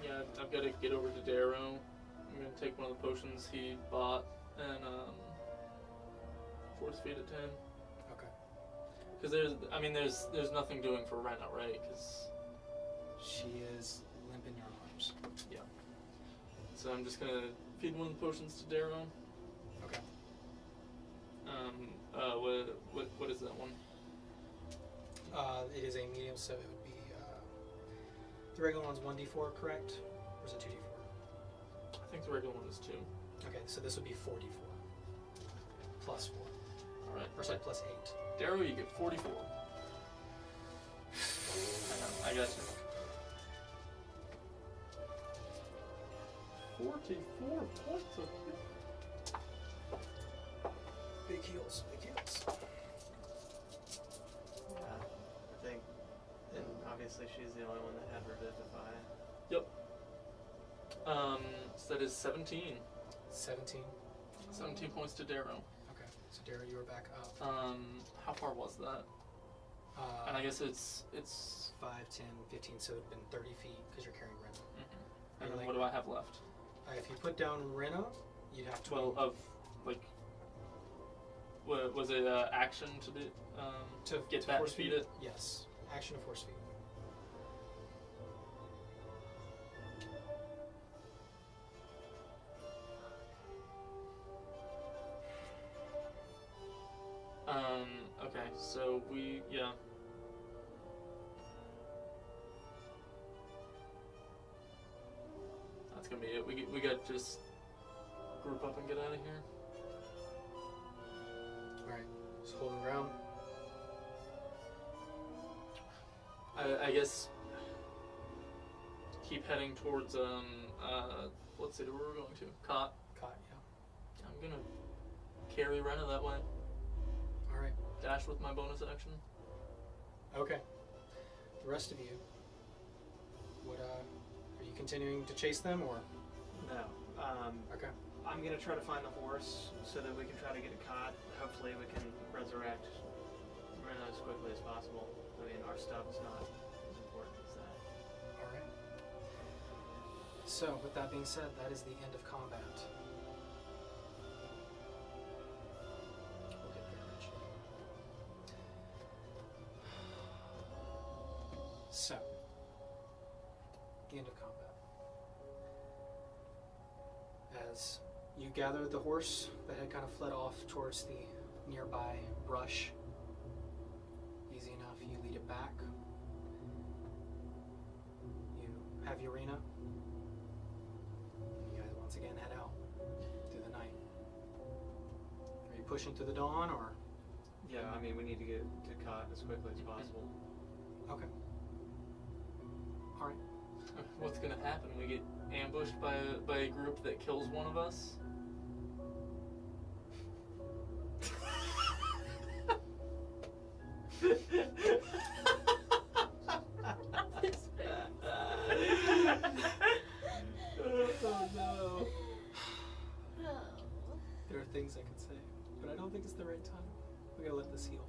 Yeah, I've got to get over to Darrow I'm gonna take one of the potions he bought and force feed it to him. Okay. Because there's nothing doing for Rena, right? Because She is limp in your arms. so I'm just gonna feed one of the potions to Darrow. Okay. What is that one? It is a medium, so it would be the regular one's 1d4, correct? Or is it 2d4? I think the regular one is 2. Okay, so this would be 4d4 plus 4, All right. or sorry, plus 8. Darrow, you get 44. I got you. 44 points of hit. Big heals, big heals. Yeah, I think. And obviously she's the only one that had Revivify. So that is 17. 17. 17 points to Darrow. Okay, so Dara, you are back up. How far was that? And I guess it's 5, 10, 15, so it would have been 30 feet because you're carrying Rena. And You're then like- what do I have left? If you put down Rena, you'd have 20. Well, of like, was it action to do to get to that force feed feed it? Yes, action to force feed. Okay, so that's gonna be it. We got to just group up and get out of here. Alright, just holding ground. I guess keep heading towards what city we're going to? Caught. Caught, yeah. I'm gonna carry Rena that way. Alright, Dash with my bonus action. okay. The rest of you, what, are you continuing to chase them, or? No. Okay. I'm gonna try to find the horse so that we can try to get it caught. Hopefully we can resurrect Rena as quickly as possible. I mean, our stuff is not as important as that. Alright. So, with that being said, that is the end of combat. We'll get there eventually. So, the end of combat. As you gather the horse that had kind of fled off towards the nearby brush, easy enough, you lead it back. You have Urena. And you guys once again head out through the night. Are you pushing through the dawn, or? Yeah, I mean, we need to get to caught as quickly as possible. Okay. Alright. What's gonna happen? We get ambushed by a group that kills one of us? Oh no. There are things I can say, but I don't think it's the right time. We gotta let this heal.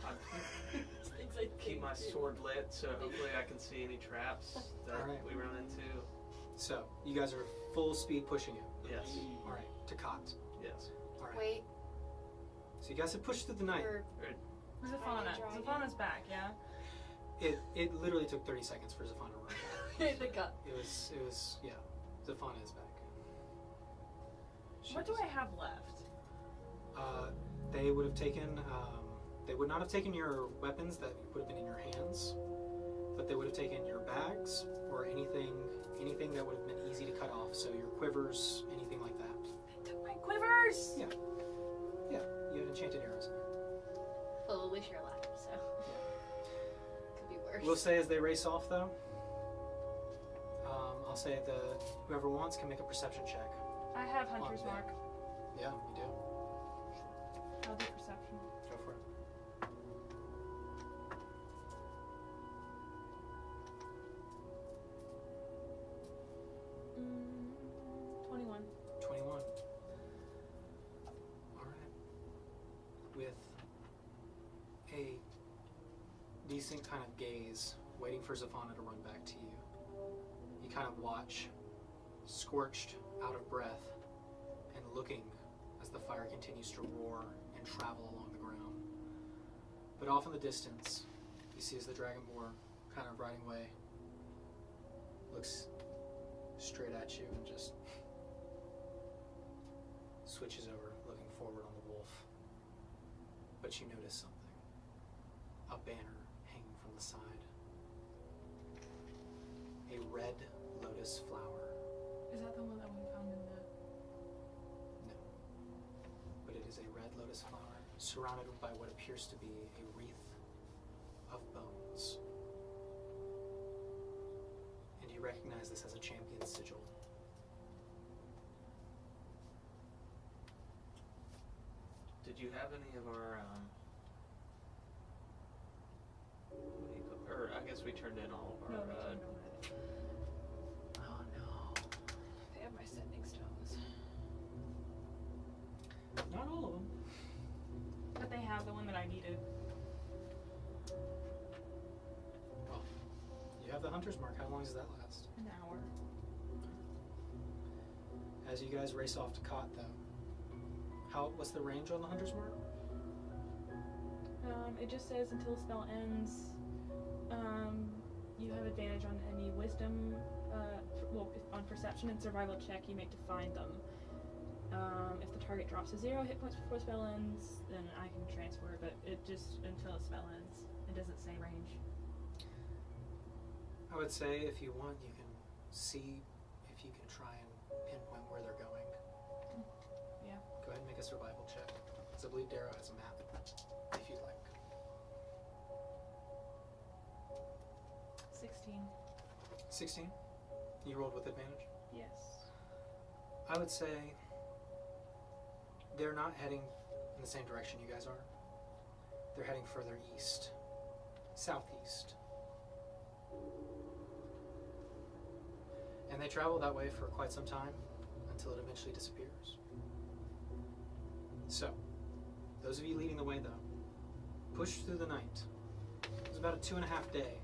Keep my sword lit so hopefully I can see any traps that Alright. we run into. So, you guys are full speed pushing it. Yes. Alright, to Cot. Yes. Alright. Wait, So you guys have pushed through the night. we're Zaphana. Dragon. Zaphana's back, yeah? It literally took 30 seconds for Zaphana to run back. the cut. It was, yeah. Zaphana is back. What do I have left? They would have taken, they would not have taken your weapons that would have been in your hands, but they would have taken your bags or anything that would have been easy to cut off. So your quivers, anything like that. They took my quivers! Yeah. Yeah, you had enchanted arrows in there. Well, at least you're alive, so could be worse. We'll say as they race off, though, I'll say whoever wants can make a perception check. I have Hunter's On Mark. Yeah, you do. I'll do perception. Go for it. Mm, 21. 21. Alright. With a decent kind of gaze, waiting for Zaphana to run back to you, you kind of watch, scorched, out of breath, looking as the fire continues to roar and travel along the ground. But off in the distance, you see as the Dragonborn, kind of riding away, looks straight at you and just switches over, looking forward on the wolf. But you notice something. A banner hanging from the side. A red lotus flower. Is that the one that we found in the... No. But it is a red lotus flower surrounded by what appears to be a wreath of bones. And you recognize this as a champion sigil. Did you have any of our, what do you call, or I guess we turned in all of our, No, they turned on it. Oh no. They have my sending stones. Not all of them. But they have the one that I needed. Well, you have the hunter's mark. How long does that last? An hour. As you guys race off to Cot, though, what's the range on the hunter's mark? It just says until the spell ends, you have advantage on any wisdom, on perception and survival check you make to find them. If the target drops to 0 hit points before the spell ends, then I can transfer it, but it just, until the spell ends. It doesn't say range. I would say if you want, you can see if you can try and pinpoint where they're going. Yeah. Go ahead and make a survival check. Because I believe Darrow has a map, if you'd like. 16. 16? You rolled with advantage? Yes. I would say they're not heading in the same direction you guys are. They're heading further east. Southeast. And they travel that way for quite some time until it eventually disappears. So, those of you leading the way though, push through the night. It was about a 2.5 day,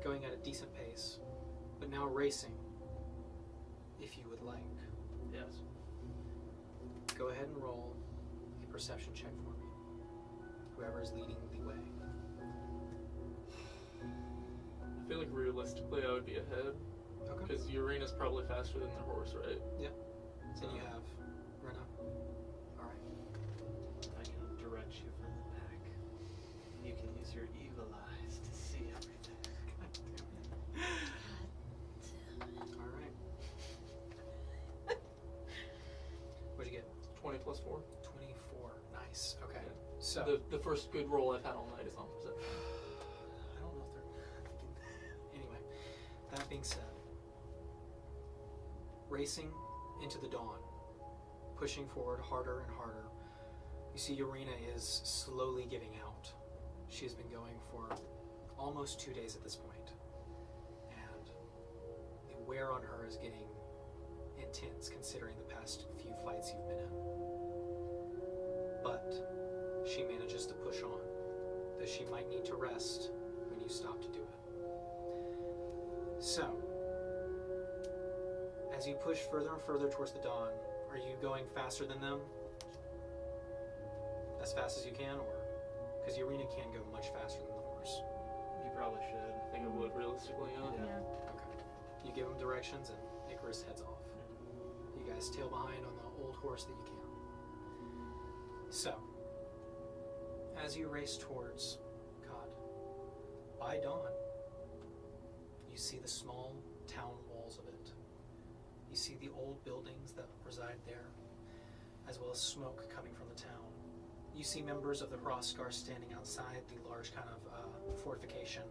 going at a decent pace, but now racing, if you would like. yes. Go ahead and roll a perception check for me. Whoever is leading the way. I feel like realistically I would be ahead. Okay. Because Urena's probably faster than their horse, right? Then you have Rena. Alright. I can direct you from the back. You can use your evil eyes to see everything. Alright. What'd you get? 20 plus 4. 24. Nice. Okay. Yeah. So, The first good roll I've had all night is on perception. I don't know if they're... Anyway, that being said, racing into the dawn, pushing forward harder and harder, you see Urena is slowly giving out. She has been going for almost 2 days at this point, and the wear on her is getting intense considering the past few fights you've been in. But she manages to push on, though she might need to rest when you stop to do it. So, as you push further and further towards the dawn, are you going faster than them? As fast as you can, or? Because Urena can go much faster than the horse. You probably should. I think it would realistically, yeah. Yeah. Okay. You give him directions and Icarus heads off. You guys tail behind on the old horse that you can. So, as you race towards Cod, by dawn, you see the small town walls of it. You see the old buildings that reside there, as well as smoke coming from the town. You see members of the Hrothgar standing outside the large kind of fortification,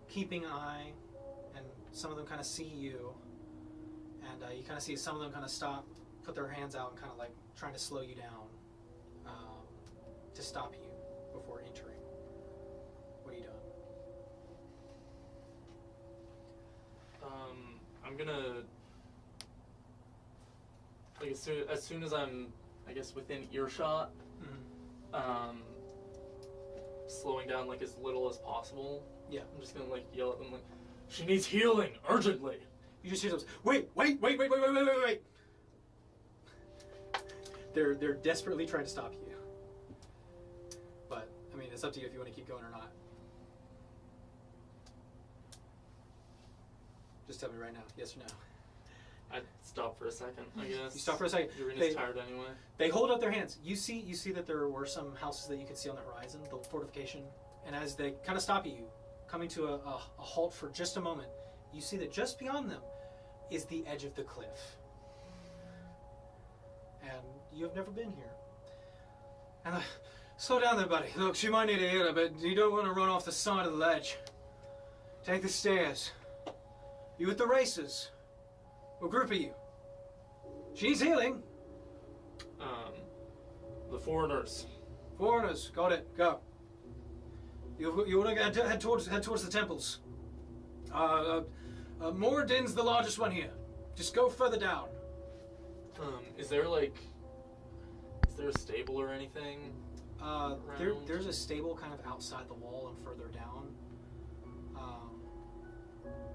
keeping an eye, and some of them kind of see you, and you kind of see some of them kind of stop, put their hands out, and kind of like trying to slow you down to stop you before entering. What are you doing? I'm gonna, like, as soon as I'm, I guess, within earshot, slowing down like as little as possible. Yeah. I'm just gonna like yell at them like, "She needs healing urgently." You just hear those. Wait! they're desperately trying to stop you. But I mean, it's up to you if you want to keep going or not. Just tell me right now, yes or no. I'd stop for a second, I guess. You stop for a second. Urena's tired anyway. They hold up their hands. You see that there were some houses that you could see on the horizon, the fortification. And as they kind of stop you, coming to a halt for just a moment, you see that just beyond them is the edge of the cliff. And you have never been here. And slow down there, buddy. Look, she might need a healer, but you don't want to run off the side of the ledge. Take the stairs. You with the racers? What group are you? She's healing. The foreigners. Foreigners, got it. Go. You want to head towards the temples. Moradin's the largest one here. Just go further down. Is there a stable or anything? There's a stable kind of outside the wall and further down.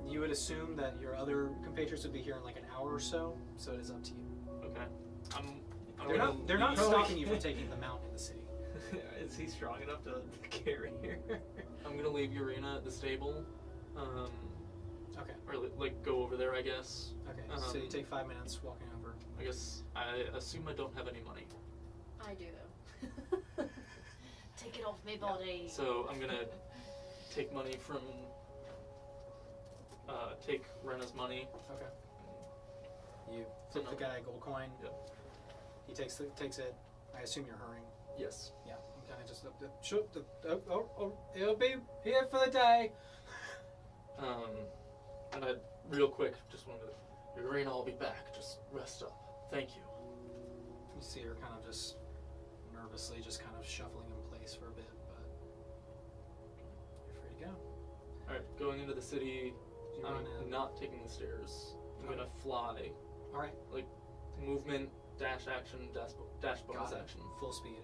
You would assume that your other compatriots would be here in like an hour or so it is up to you. Okay. They're not stopping you from taking the mount in the city. Is he strong enough to carry her? I'm gonna leave Urena at the stable. Okay. Or like go over there, I guess. Okay. So you take 5 minutes walking over. I guess I assume I don't have any money. I do though. Take it off me body. So I'm gonna take money from. Take Rena's money. Okay. You flip the guy a gold coin. Yep. He takes it. I assume you're hurrying. Yes. Yeah. I'm kind of just he'll be here for the day. And I real quick just wanted to. Urena, I'll be back. Just rest up. Thank you. You see her kind of just nervously, just kind of shuffling in place for a bit, but you're free to go. All right, going into the city. I'm not taking the stairs. I'm gonna fly. All right. Like movement, dash action, dash bonus action. Full speed.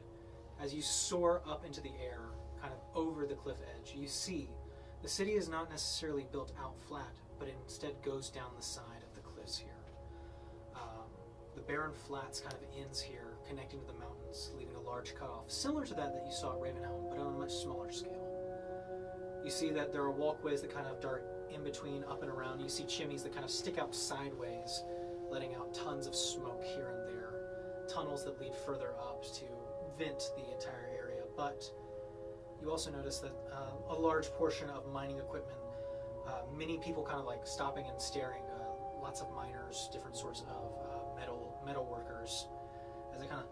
As you soar up into the air, kind of over the cliff edge, you see the city is not necessarily built out flat, but instead goes down the side of the cliffs here. The Barren Flats kind of ends here, connecting to the mountains, leaving a large cutoff, similar to that you saw at Ravenhelm, but on a much smaller scale. You see that there are walkways that kind of dart in between, up and around. You see chimneys that kind of stick out sideways, letting out tons of smoke here and there. Tunnels that lead further up to vent the entire area. But you also notice that a large portion of mining equipment, many people kind of like stopping and staring, lots of miners, different sorts of metal workers, as they kind of,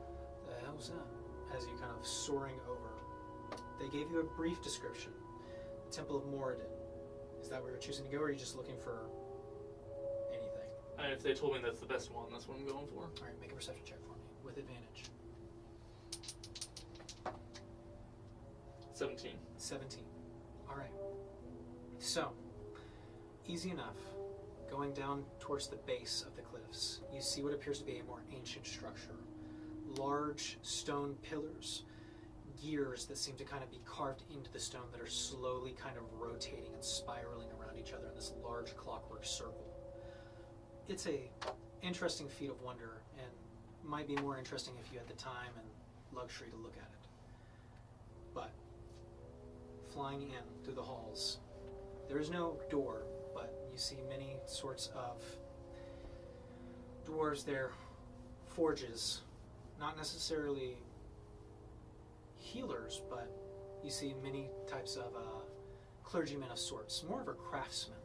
the hell's that? As you kind of soaring over. They gave you a brief description. The Temple of Moradin. Is that where you're choosing to go, or are you just looking for anything? If they told me that's the best one, that's what I'm going for. All right, make a perception check for me with advantage. 17. 17. All right. So, easy enough. Going down towards the base of the cliffs, you see what appears to be a more ancient structure. Large stone pillars, gears that seem to kind of be carved into the stone that are slowly kind of rotating and spiraling around each other in this large clockwork circle. It's a interesting feat of wonder, and might be more interesting if you had the time and luxury to look at it. But flying in through the halls, there is no door, but you see many sorts of dwarves there, forges, not necessarily healers, but you see many types of clergymen of sorts, more of a craftsman.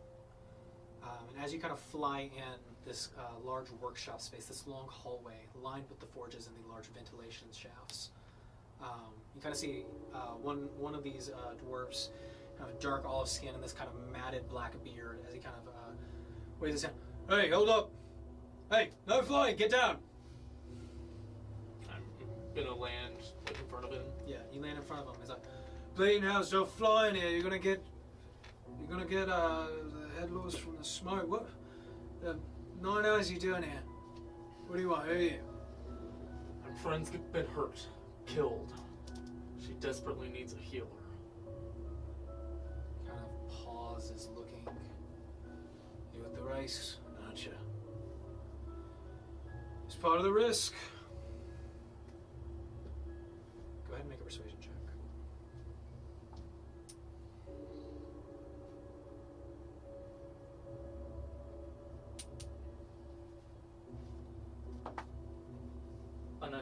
And as you kind of fly in this large workshop space, this long hallway lined with the forges and the large ventilation shafts, you kind of see one of these dwarves, kind of dark olive skin and this kind of matted black beard, as he kind of waves his hand. Hey, hold up! Hey, no flying! Get down! I'm gonna land like in front of him. Yeah, you land in front of him. He's like, "Bleeding house, don't fly in here. You're gonna get the head loss from the smoke. What? 9 hours you doing here? What do you want? Who are you?" My friend's been hurt, killed. She desperately needs a healer. Kind of pauses, looking. You with the race, aren't you? It's part of the risk.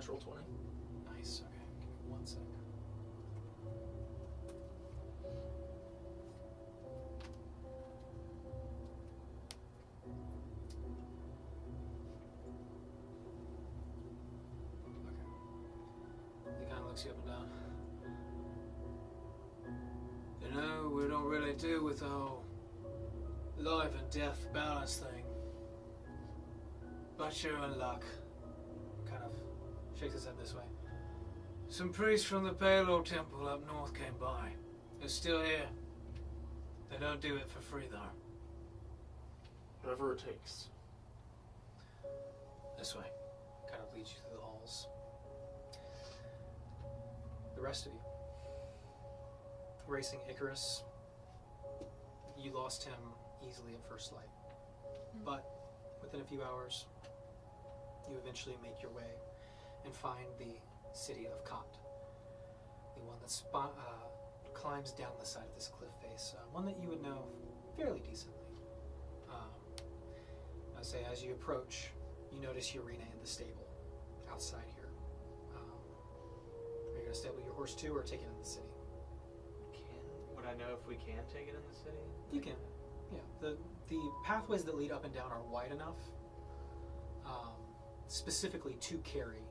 natural 20. Nice. Okay, give me 1 sec. Okay. He kind of looks you up and down. You know, we don't really deal with the whole life and death balance thing. But you're in luck. Kind of shakes his head this way. Some priests from the Palo Temple up north came by. They're still here. They don't do it for free, though. Whatever it takes. This way. Kind of leads you through the halls. The rest of you. Racing Icarus. You lost him easily at first light. But within a few hours, you eventually make your way and find the city of Kant. The one that climbs down the side of this cliff face. One that you would know fairly decently. I say as you approach, you notice Urena in the stable outside here. Are you going to stable your horse too or take it in the city? Would I know if we can take it in the city? You can. Yeah. The pathways that lead up and down are wide enough specifically to carry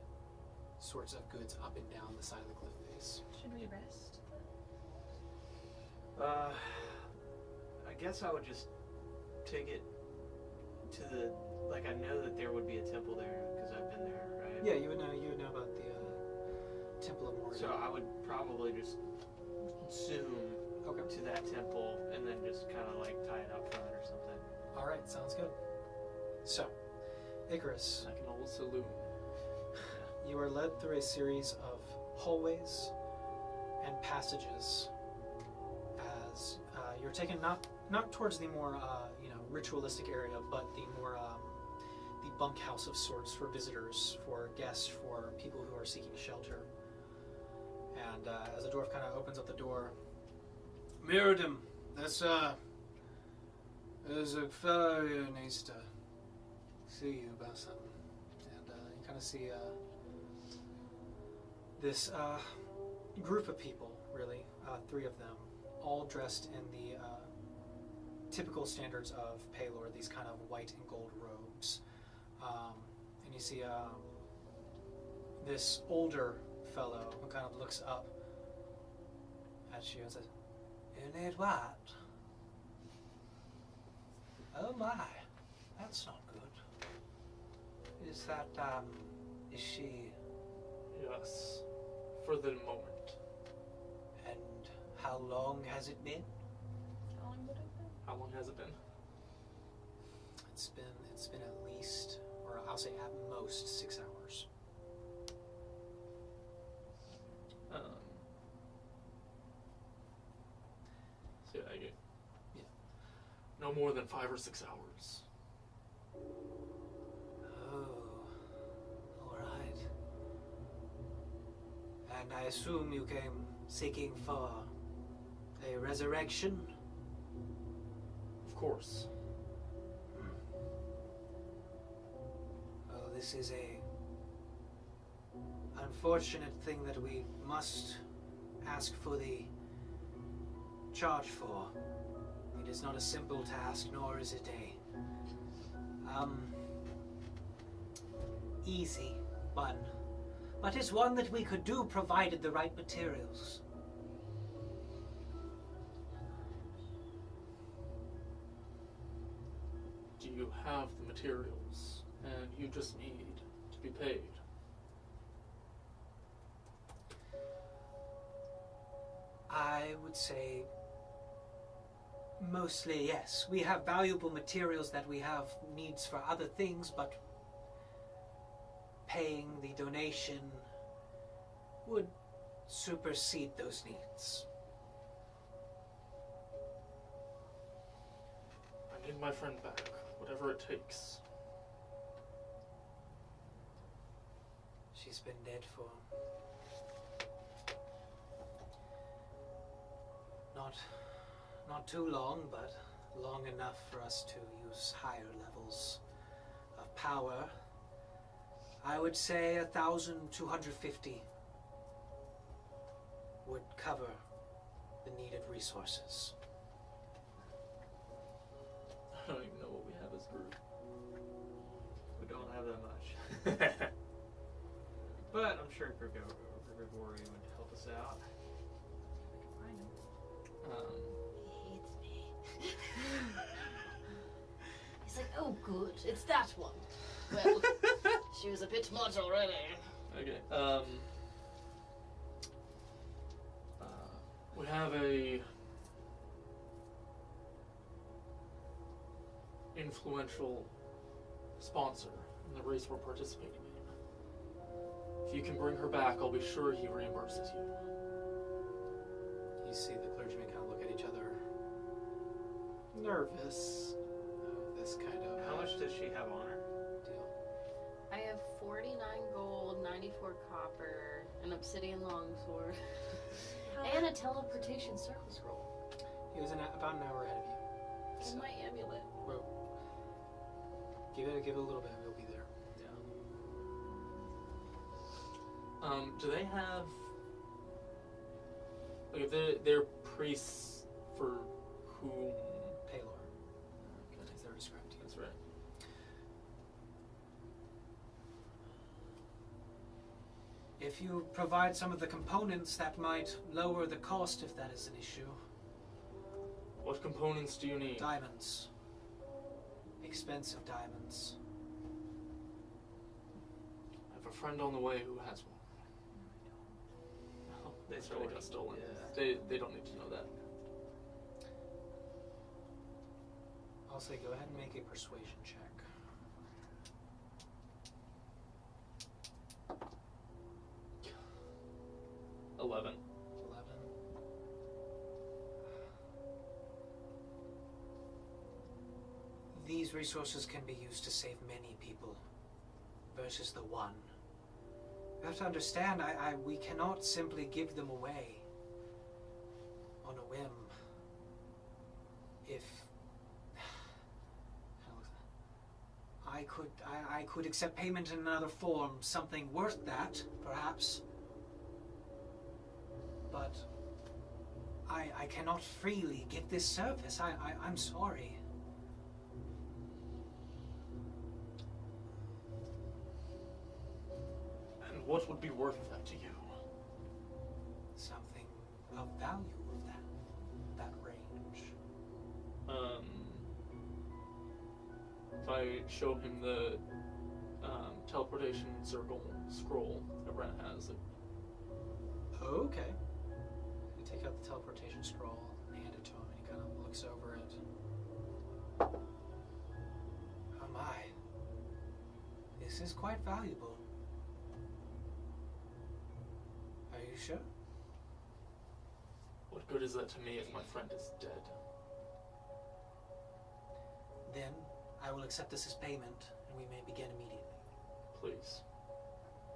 sorts of goods up and down the side of the cliff face. Should we rest? I guess I would just take it to the, like, I know that there would be a temple there because I've been there, right? Yeah, you would know about the Temple of Morgan. So I would probably just zoom to that temple and then just kind of like tie it up front or something. All right, sounds good. So, Icarus, I can always salute. you are led through a series of hallways and passages as you're taken not towards the more ritualistic area, but the more the bunkhouse of sorts for visitors, for guests, for people who are seeking shelter. And as the dwarf kind of opens up the door, Mirrodin, there's a fellow who needs to see you about something. And you kind of see this group of people, really, 3 of them, all dressed in the typical standards of Pelor, these kind of white and gold robes. And you see this older fellow who kind of looks up at you and says, "You need what? Oh my, that's not good. Is that, is she..." Yes, for the moment. And how long has it been? How long would it be? How long has it been? It's been at least, or I'll say at most, 6 hours. So I get Yeah. no more than 5 or 6 hours. Oh, all right. And I assume you came seeking for a resurrection? Of course. Well, this is a unfortunate thing that we must ask for the charge for. It is not a simple task, nor is it a easy one, but it's one that we could do provided the right materials. Do you have the materials and you just need to be paid? I would say mostly yes. We have valuable materials that we have needs for other things, but paying the donation would supersede those needs. I need my friend back, whatever it takes. She's been dead for not too long, but long enough for us to use higher levels of power. I would say 1,250 would cover the needed resources. I don't even know what we have as a group. We don't have that much. But I'm sure Gregori would help us out. It's me. He's like, oh good, it's that one. Well, she was a bit much already. Okay. We have a influential sponsor in the race we're participating in. If you can bring her back, I'll be sure he reimburses you. You see the clergymen kind of look at each other, nervous of this kind of How much does she have on her? deal. I have 49 gold, 94 copper, an obsidian longsword, and a teleportation circle scroll. He was about an hour ahead of you. And my amulet. Well, give it a little bit, we'll be there. Do they have like if they're priests for whom? Paylor, as they're described to you. That's right. If you provide some of the components, that might lower the cost if that is an issue. What components do you need? Diamonds. Expensive diamonds. I have a friend on the way who has one. No, they certainly got stolen. Yeah. They don't need to know that. I'll say go ahead and make a persuasion check. $11. 11. These resources can be used to save many people versus the one. You have to understand, we cannot simply give them away on a whim. If I could accept payment in another form, something worth that, perhaps. But I cannot freely give this service. I'm sorry. And what would be worth that to you? Something of value of that range. If I show him the teleportation circle scroll that Ren has, Okay. You take out the teleportation scroll and hand it to him, and he kind of looks over it. Oh my. This is quite valuable. Are you sure? what good is that to me if my friend is dead? Then I will accept this as payment, and we may begin immediately. Please.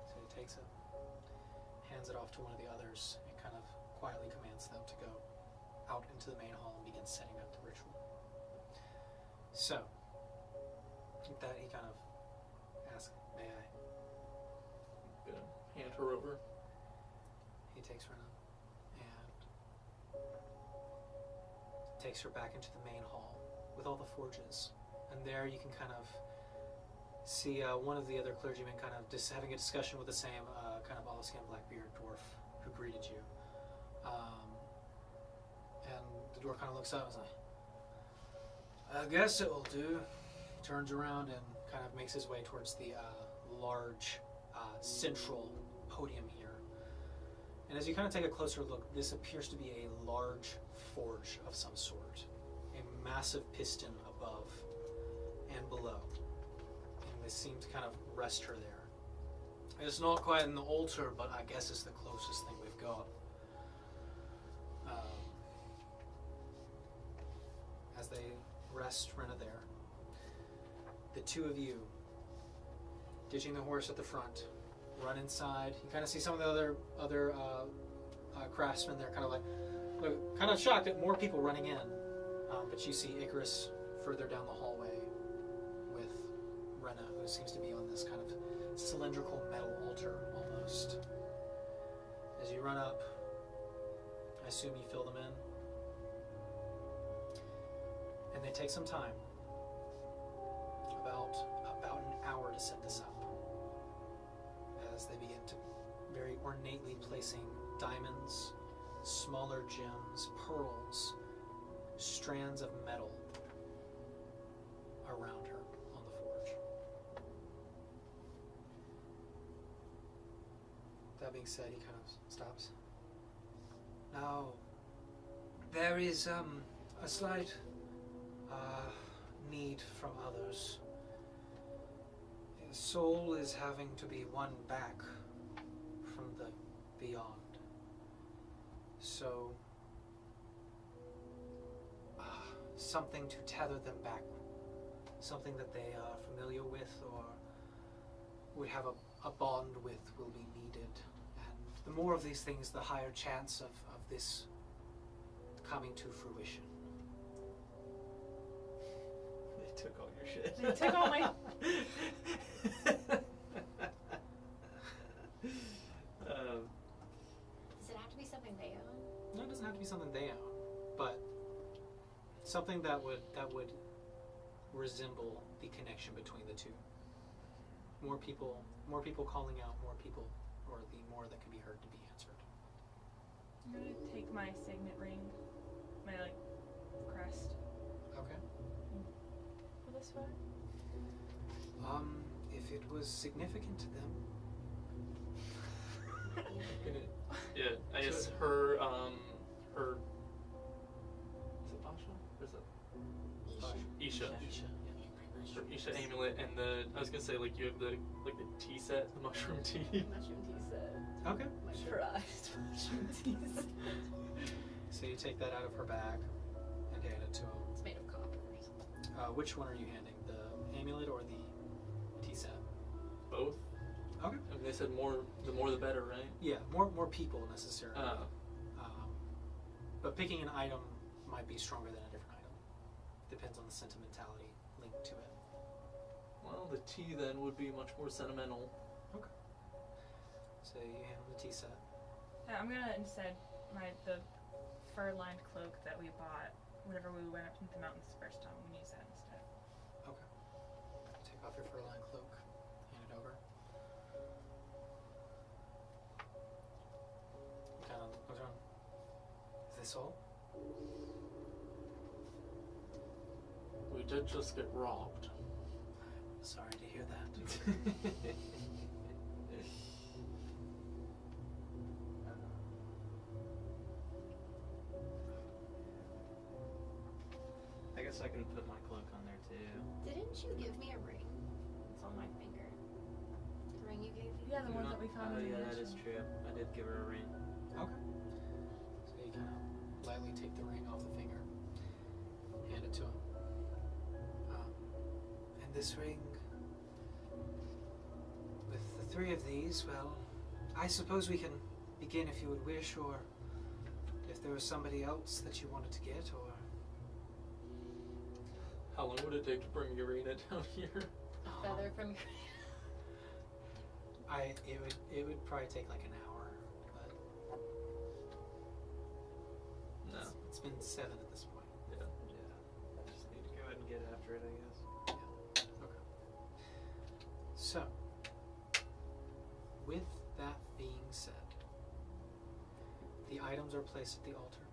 So he takes it, hands it off to one of the others, and kind of quietly commands them to go out into the main hall and begin setting up the ritual. So, with that, he kind of asks, may I? Gonna hand her over. He takes her up and takes her back into the main hall with all the forges. And there you can kind of see one of the other clergymen kind of just having a discussion with the same kind of olive-skinned black-bearded dwarf who greeted you. And the dwarf kind of looks up and is like, I guess it will do. Turns around and kind of makes his way towards the large central podium here. And as you kind of take a closer look, this appears to be a large forge of some sort. A massive piston above and below. And this seems to kind of rest her there. It's not quite an altar, but I guess it's the closest thing we've got. As they rest Rena there, the two of you, ditching the horse at the front, run inside. You kind of see some of the other craftsmen there, kind of like, look, kind of shocked at more people running in. But you see Icarus further down the hallway with Rena, who seems to be on this kind of cylindrical metal altar almost. As you run up, I assume you fill them in. And they take some time. About an hour to set this up. As they begin to very ornately placing diamonds, smaller gems, pearls, strands of metal around her on the forge. That being said, he kind of stops. Now, there is a slight need from others. His soul is having to be won back from the beyond. So, something to tether them back. Something that they are familiar with or would have a bond with will be needed. And the more of these things, the higher chance of this coming to fruition. They took all your shit. They took all my. Does it have to be something they own? No, it doesn't have to be something they own, but something that would resemble the connection between the two. More people calling out, more people, or the more that can be heard to be answered. I'm gonna take my signet ring, my crest. Okay. For this one. If it was significant to them. Yeah, I guess her is it Asha? Or is it Isha? Her Isha amulet, and I was gonna say you have the tea set, the mushroom tea. Mushroom tea set. Okay. My Sure. prized mushroom tea set. So you take that out of her bag and hand it to him. It's made of copper. Which one are you handing? The amulet or the tea set? Both. Okay. I mean, they said the more the better, right? Yeah, more people necessarily. But picking an item might be stronger than a different item. Depends on the sentimentality linked to it. Well, the tea then would be much more sentimental. Okay. So you hand him the tea set. Yeah, I'm gonna instead the fur-lined cloak that we bought whenever we went up into the mountains the first time. I'm gonna use that instead. Okay. Take off your fur-lined cloak. Hand it over. Kind of looks around. Is this all? We did just get robbed. Sorry to hear that. I guess I can put my cloak on there too. Didn't you give me a ring? It's on my finger. The ring you gave me? Yeah, the ones that we found Oh in the yeah, that is mission. true. I did give her a ring. Okay. So you kind of lightly take the ring off the finger, hand it to him. And this ring, with the three of these, well, I suppose we can begin if you would wish, or if there was somebody else that you wanted to get, or... How long would it take to bring Urena down here? A feather from your It would probably take like an hour, but No. it's been 7 at this point. Yeah. Yeah. I just need to go ahead and get after it, I guess. Okay. So, with that being said, the items are placed at the altar,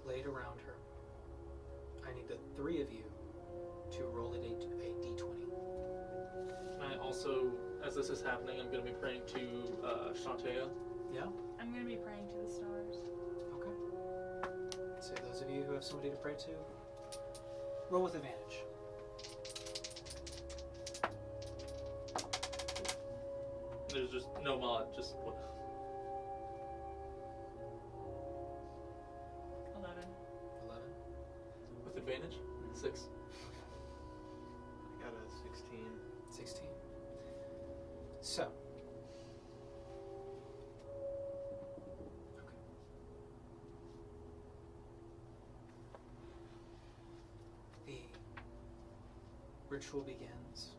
laid around her. I need the three of you to roll a d20. And I also, as this is happening, I'm going to be praying to Shantea. Yeah? I'm gonna be praying to the stars. Okay. So those of you who have somebody to pray to, roll with advantage. There's just no mod, just 11. 11. with advantage. 6. I got a 16. 16. So. Okay. The ritual begins,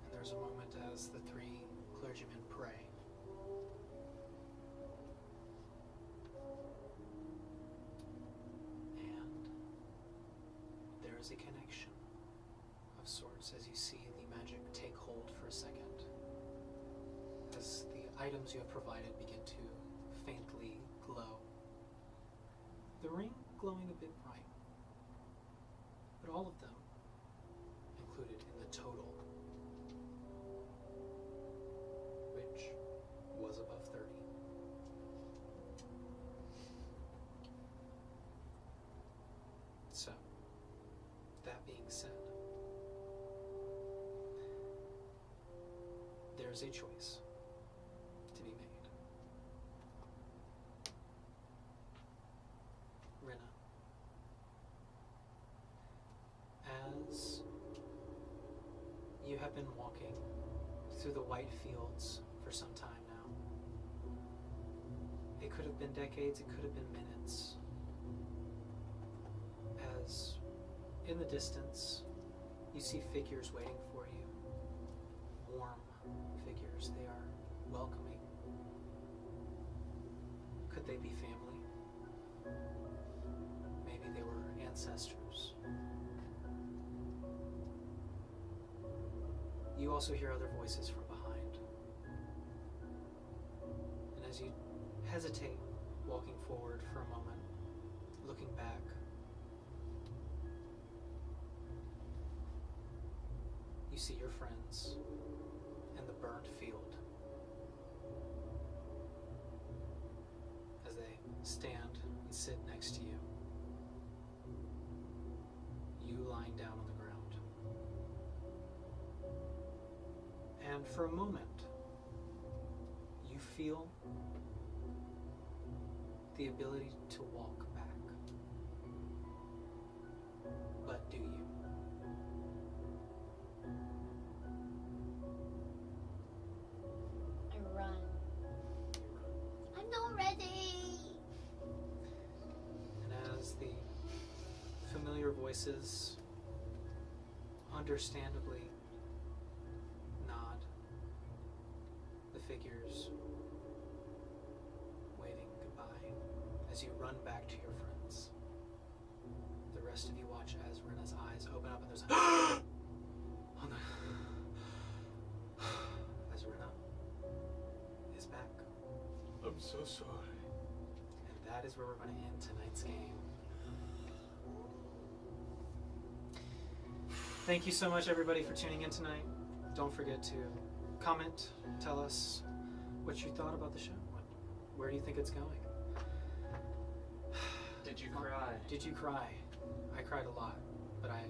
and there's a moment as the three clergymen pray. And there is a connection of sorts as you see the magic take hold for a second, as the items you have provided begin to faintly glow. The ring glowing a bit bright, but all of them included in the total, which was above 30. So, that being said, there's a choice to be made. Rinna, as you have been walking through the white fields for some time now, it could have been decades, it could have been minutes, as in the distance you see figures waiting for you, warm figures. They are welcoming. Could they be family? Maybe they were ancestors. You also hear other voices from behind. And as you hesitate walking forward for a moment, looking back, you see your friends in the burned field as they stand and sit next to you. You lying down on the ground. And for a moment, you feel the ability to walk back. But do you? I run. I'm not ready. And as the familiar voices understandably nod, the figures waving goodbye as you run back to your friends. The rest of you watch as Rinna's eyes open up and there's a on the as Rinna is back. I'm so sorry. And that is where we're going to end tonight's game. Thank you so much, everybody, for tuning in tonight. Don't forget to comment, tell us what you thought about the show. Where do you think it's going? Did you cry? Did you cry? I cried a lot, but I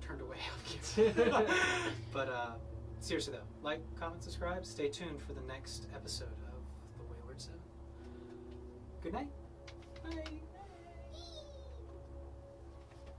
turned away after. But seriously though, like, comment, subscribe. Stay tuned for the next episode of The Wayward 7. Good night. Bye.